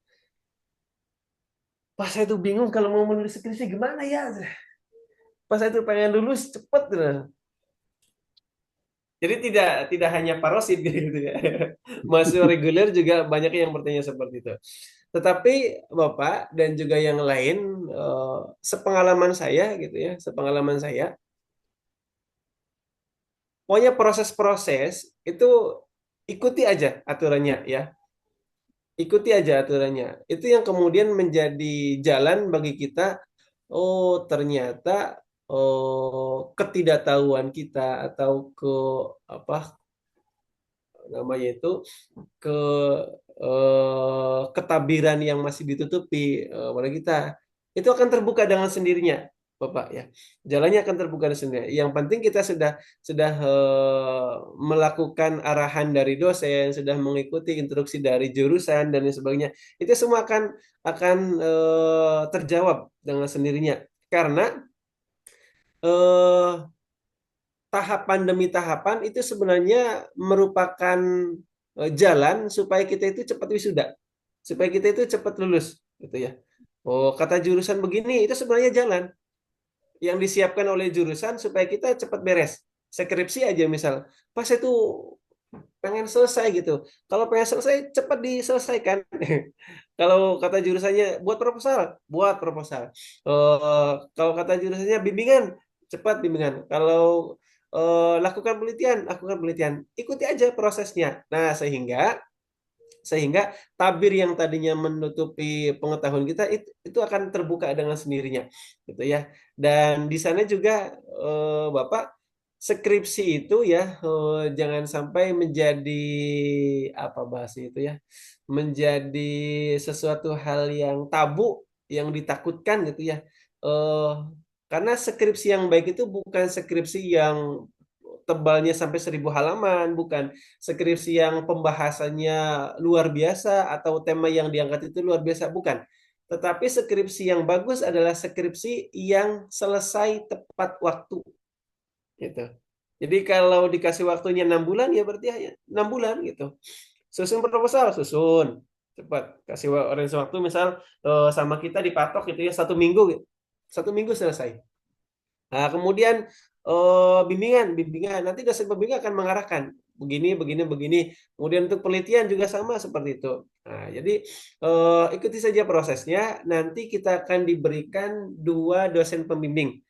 Pas saya tuh bingung kalau mau menulis skripsi gimana ya. Pas saya tuh pengen lulus cepet. Jadi tidak hanya Parosid gitu ya. Mahasiswa reguler juga banyak yang bertanya seperti itu. Tetapi Bapak dan juga yang lain, sepengalaman saya gitu ya, pokoknya proses-proses itu ikuti aja aturannya ya. Ikuti aja aturannya. Itu yang kemudian menjadi jalan bagi kita. Oh, ternyata ketidaktahuan kita atau namanya itu ketabiran yang masih ditutupi oleh kita itu akan terbuka dengan sendirinya, Bapak ya. Jalannya akan terbuka dengan sendirinya. Yang penting kita sudah melakukan arahan dari dosen, sudah mengikuti instruksi dari jurusan dan lain sebagainya. Itu semua akan terjawab dengan sendirinya karena tahapan demi tahapan itu sebenarnya merupakan jalan supaya kita itu cepat wisuda, supaya kita itu cepat lulus, gitu ya. Oh, kata jurusan begini itu sebenarnya jalan yang disiapkan oleh jurusan supaya kita cepat beres. Skripsi aja misal, pas itu pengen selesai gitu. Kalau pengen selesai cepat diselesaikan. Kalau kata jurusannya buat proposal, buat proposal. Kalau kata jurusannya bimbingan, cepat bimbingan. Kalau lakukan penelitian, ikuti aja prosesnya. Nah, sehingga tabir yang tadinya menutupi pengetahuan kita itu akan terbuka dengan sendirinya, gitu ya. Dan di sana juga Bapak, skripsi itu ya jangan sampai menjadi apa bahasanya itu ya, menjadi sesuatu hal yang tabu, yang ditakutkan gitu ya. Karena skripsi yang baik itu bukan skripsi yang tebalnya sampai 1000 halaman, bukan skripsi yang pembahasannya luar biasa atau tema yang diangkat itu luar biasa, bukan. Tetapi skripsi yang bagus adalah skripsi yang selesai tepat waktu. Gitu. Jadi kalau dikasih waktunya 6 bulan ya berarti hanya 6 bulan gitu. Susun proposal, susun cepat. Kasih range waktu misal sama kita dipatok gitu ya 1 minggu gitu. 1 minggu selesai. Nah, kemudian bimbingan nanti dosen pembimbing akan mengarahkan begini. Kemudian untuk penelitian juga sama seperti itu. Nah, jadi ikuti saja prosesnya. Nanti kita akan diberikan 2 dosen pembimbing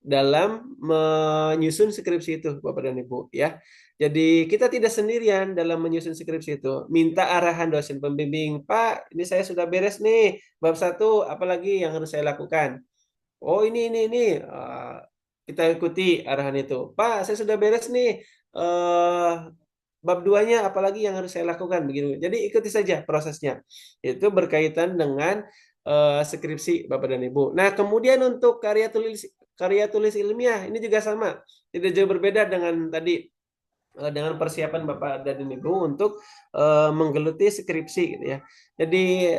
dalam menyusun skripsi itu, Bapak dan Ibu, ya. Jadi kita tidak sendirian dalam menyusun skripsi itu. Minta arahan dosen pembimbing, Pak, ini saya sudah beres nih, bab 1, apalagi yang harus saya lakukan? Oh ini. Kita ikuti arahan itu. Pak, saya sudah beres nih. Bab 2-nya apalagi yang harus saya lakukan begitu. Jadi ikuti saja prosesnya. Itu berkaitan dengan skripsi Bapak dan Ibu. Nah, kemudian untuk karya tulis ilmiah ini juga sama. Tidak jauh berbeda dengan tadi, dengan persiapan Bapak dan Ibu untuk menggeluti skripsi gitu ya. Jadi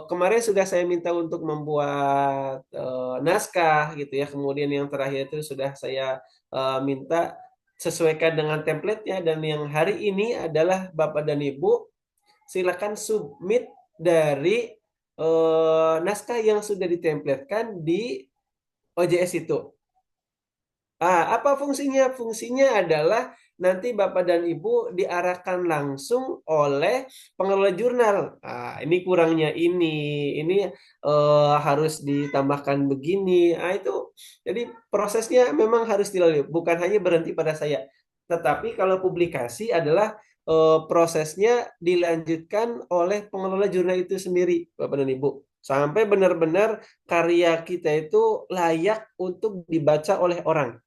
kemarin sudah saya minta untuk membuat naskah gitu ya. Kemudian yang terakhir itu sudah saya minta sesuaikan dengan template-nya, dan yang hari ini adalah Bapak dan Ibu silakan submit dari naskah yang sudah ditemplatkan di OJS itu. Apa fungsinya? Fungsinya adalah nanti Bapak dan Ibu diarahkan langsung oleh pengelola jurnal. Ini kurangnya ini harus ditambahkan begini. Itu jadi prosesnya memang harus dilalui, bukan hanya berhenti pada saya. Tetapi kalau publikasi adalah prosesnya dilanjutkan oleh pengelola jurnal itu sendiri, Bapak dan Ibu. Sampai benar-benar karya kita itu layak untuk dibaca oleh orang.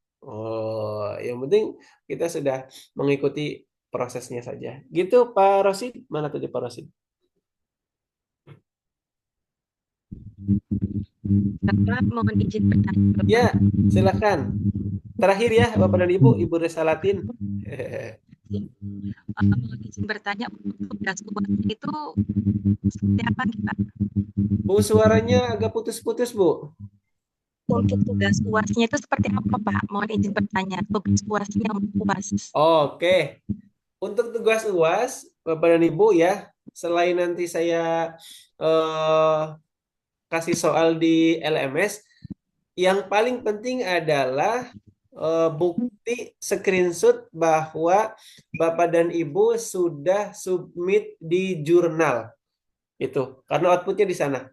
Yang penting kita sudah mengikuti prosesnya saja. Gitu Pak Rosid. Mana tadi Pak Rosid? Bapak mohon izin bertanya. Ya, silakan. Terakhir ya Bapak dan Ibu, Ibu Resalatin. Mohon izin bertanya, tugas UAS itu seperti apa nih, Pak? Bu, suaranya agak putus-putus, Bu. Untuk tugas UASnya itu seperti apa, Pak? Mohon izin bertanya, tugas UASnya UAS. Oke. Untuk tugas UAS, Bapak dan Ibu ya, selain nanti saya kasih soal di LMS, yang paling penting adalah bukti screenshot bahwa Bapak dan Ibu sudah submit di jurnal. Itu, karena outputnya di sana.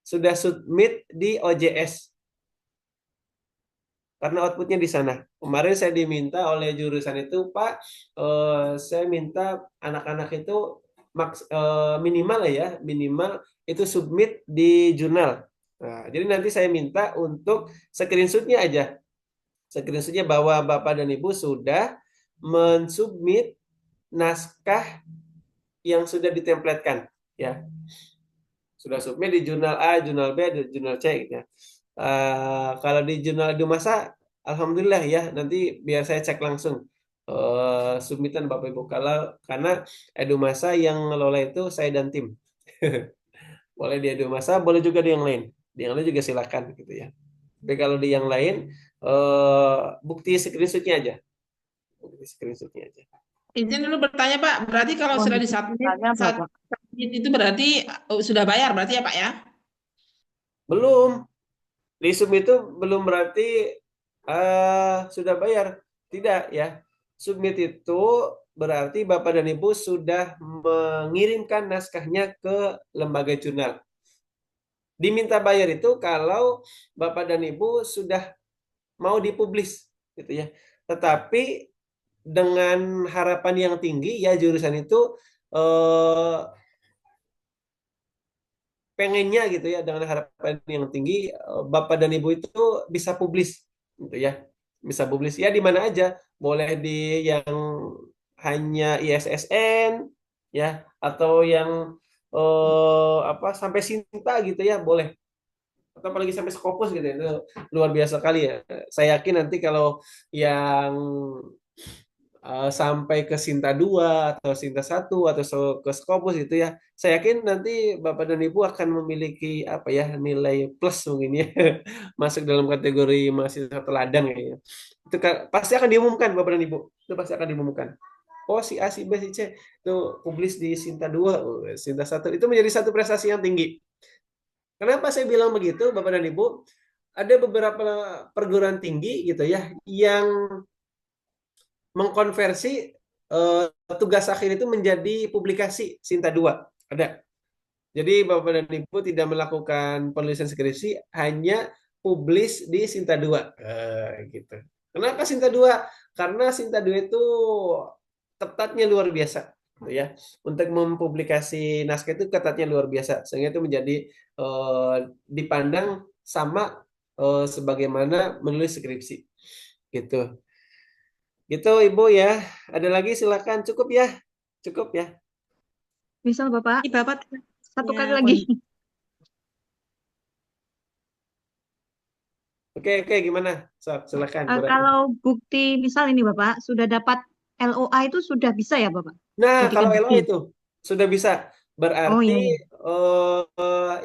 Sudah submit di OJS. Karena outputnya di sana. Kemarin saya diminta oleh jurusan itu, Pak, saya minta anak-anak itu minimal ya, minimal itu submit di jurnal. Nah, jadi nanti saya minta untuk screenshotnya aja. Screenshotnya bahwa Bapak dan Ibu sudah mensubmit naskah yang sudah ditemplatkan, ya. Sudah submit di jurnal A, jurnal B, di jurnal C gitu ya. Kalau di jurnal Edumasa, alhamdulillah ya, nanti biar saya cek langsung submitan Bapak Ibu. Karena Edumasa yang ngelola itu saya dan tim. Boleh di Edumasa, boleh juga di yang lain. Di yang lain juga silakan gitu ya. Tapi kalau di yang lain, bukti screenshotnya aja. Bukti screenshotnya aja. Izin dulu bertanya Pak, berarti kalau sudah disubmit itu berarti sudah bayar berarti ya Pak ya? Belum. Di submit itu belum berarti sudah bayar. Tidak ya. Submit itu berarti Bapak dan Ibu sudah mengirimkan naskahnya ke lembaga jurnal. Diminta bayar itu kalau Bapak dan Ibu sudah mau dipublish gitu ya. Tetapi dengan harapan yang tinggi ya, jurusan itu pengennya gitu ya, dengan harapan yang tinggi Bapak dan Ibu itu bisa publish gitu ya. Bisa publish ya di mana aja, boleh di yang hanya ISSN ya, atau yang sampai Sinta gitu ya, boleh. Atau apalagi sampai Scopus gitu ya. Itu luar biasa kali ya. Saya yakin nanti kalau yang sampai ke Sinta 2 atau Sinta 1 atau ke Scopus itu ya, saya yakin nanti Bapak dan Ibu akan memiliki nilai plus mungkin ya, masuk dalam kategori mahasiswa teladan kayaknya. Itu pasti akan diumumkan Bapak dan Ibu. Itu pasti akan diumumkan. Oh, si A, si B, si C itu publis di Sinta 2, Sinta 1, itu menjadi satu prestasi yang tinggi. Kenapa saya bilang begitu Bapak dan Ibu? Ada beberapa perguruan tinggi gitu ya yang mengkonversi tugas akhir itu menjadi publikasi Sinta 2. Ada. Jadi Bapak dan Ibu tidak melakukan penulisan skripsi, hanya publis di Sinta 2. Gitu. Kenapa Sinta 2? Karena Sinta 2 itu ketatnya luar biasa, gitu ya. Untuk mempublikasi naskah itu ketatnya luar biasa, sehingga itu menjadi dipandang sama sebagaimana menulis skripsi, gitu. Gitu Ibu ya. Ada lagi silakan. Cukup ya? Cukup ya? Misal Bapak, Bapak satu ya, kali lagi. Oke, gimana? Silakan. Kalau bukti misal ini Bapak sudah dapat LOA itu sudah bisa ya Bapak? Nah, Jadikan kalau LOA bukti. itu sudah bisa. Oh Berarti iya,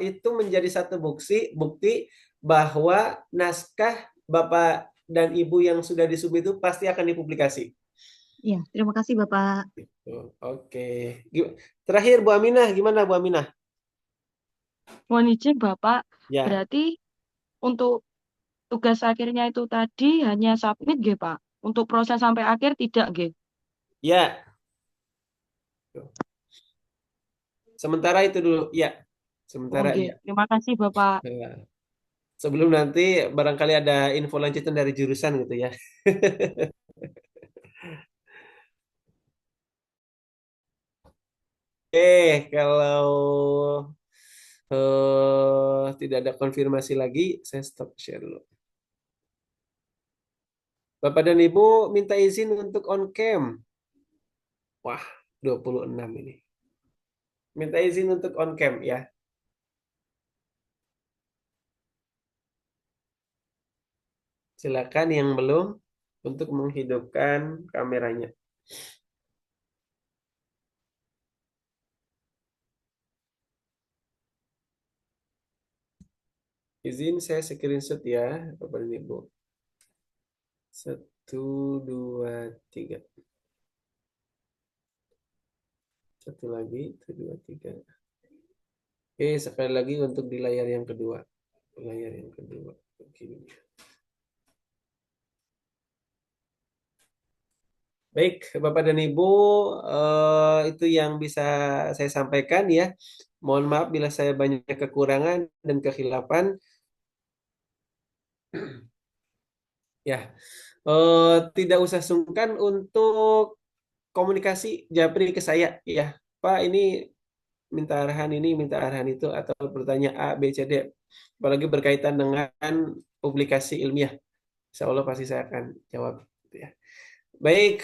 iya. itu menjadi satu bukti bahwa naskah Bapak dan Ibu yang sudah disubmit itu pasti akan dipublikasi. Iya, terima kasih Bapak. Oke. Terakhir Bu Aminah, gimana Bu Aminah? mohon izin Bapak, Ya, berarti untuk tugas akhirnya itu tadi hanya submit nggih, Pak. Untuk proses sampai akhir tidak nggih. ya. Sementara itu dulu, ya. Sementara Oke, ya. terima kasih Bapak. Nah, sebelum nanti barangkali ada info lanjutan dari jurusan gitu ya. Kalau tidak ada konfirmasi lagi, saya stop share dulu. Bapak dan Ibu minta izin untuk on cam. Wah, 26 ini. Minta izin untuk on cam ya. Silakan yang belum untuk menghidupkan kameranya. Izin saya screenshot ya, Bapak dan Ibu. 1, 2, 3. Satu lagi, 1, 2, 3. Oke, sekali lagi untuk di layar yang kedua. Layar yang kedua. Begini. Baik, Bapak dan Ibu, itu yang bisa saya sampaikan ya. Mohon maaf bila saya banyak kekurangan dan kekhilafan. Ya, tidak usah sungkan untuk komunikasi japri ke saya ya. Pak, ini minta arahan ini, minta arahan itu, atau bertanya A, B, C, D. Apalagi berkaitan dengan publikasi ilmiah. Insya Allah pasti saya akan jawab. Ya. Baik,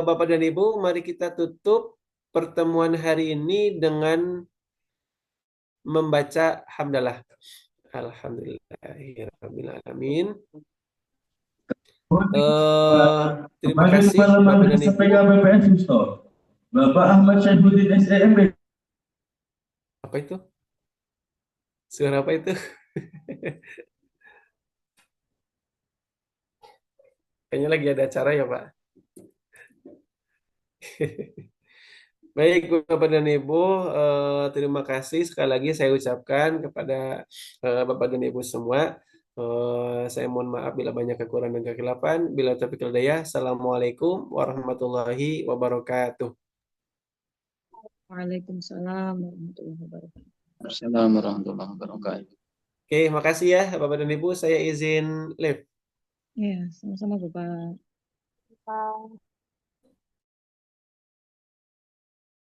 Bapak dan Ibu, mari kita tutup pertemuan hari ini dengan membaca hamdalah. Alhamdulillahirrahmanirrahim. Terima kasih Bapak dan Ibu. Bapak Ahmad Syaifuddin SEMB. Apa itu? Suara apa itu? Kayaknya lagi ada acara ya Pak. Baik Bapak dan Ibu, terima kasih sekali lagi saya ucapkan kepada Bapak dan Ibu semua. Saya mohon maaf bila banyak kekurangan dan kekhilafan. Bila taufiq wal hidayah. Assalamualaikum warahmatullahi wabarakatuh. Waalaikumsalam warahmatullahi wabarakatuh. Assalamualaikum warahmatullahi wabarakatuh. Oke, makasih ya Bapak dan Ibu. Saya izin live. Iya, sama-sama Bapak. Bapak.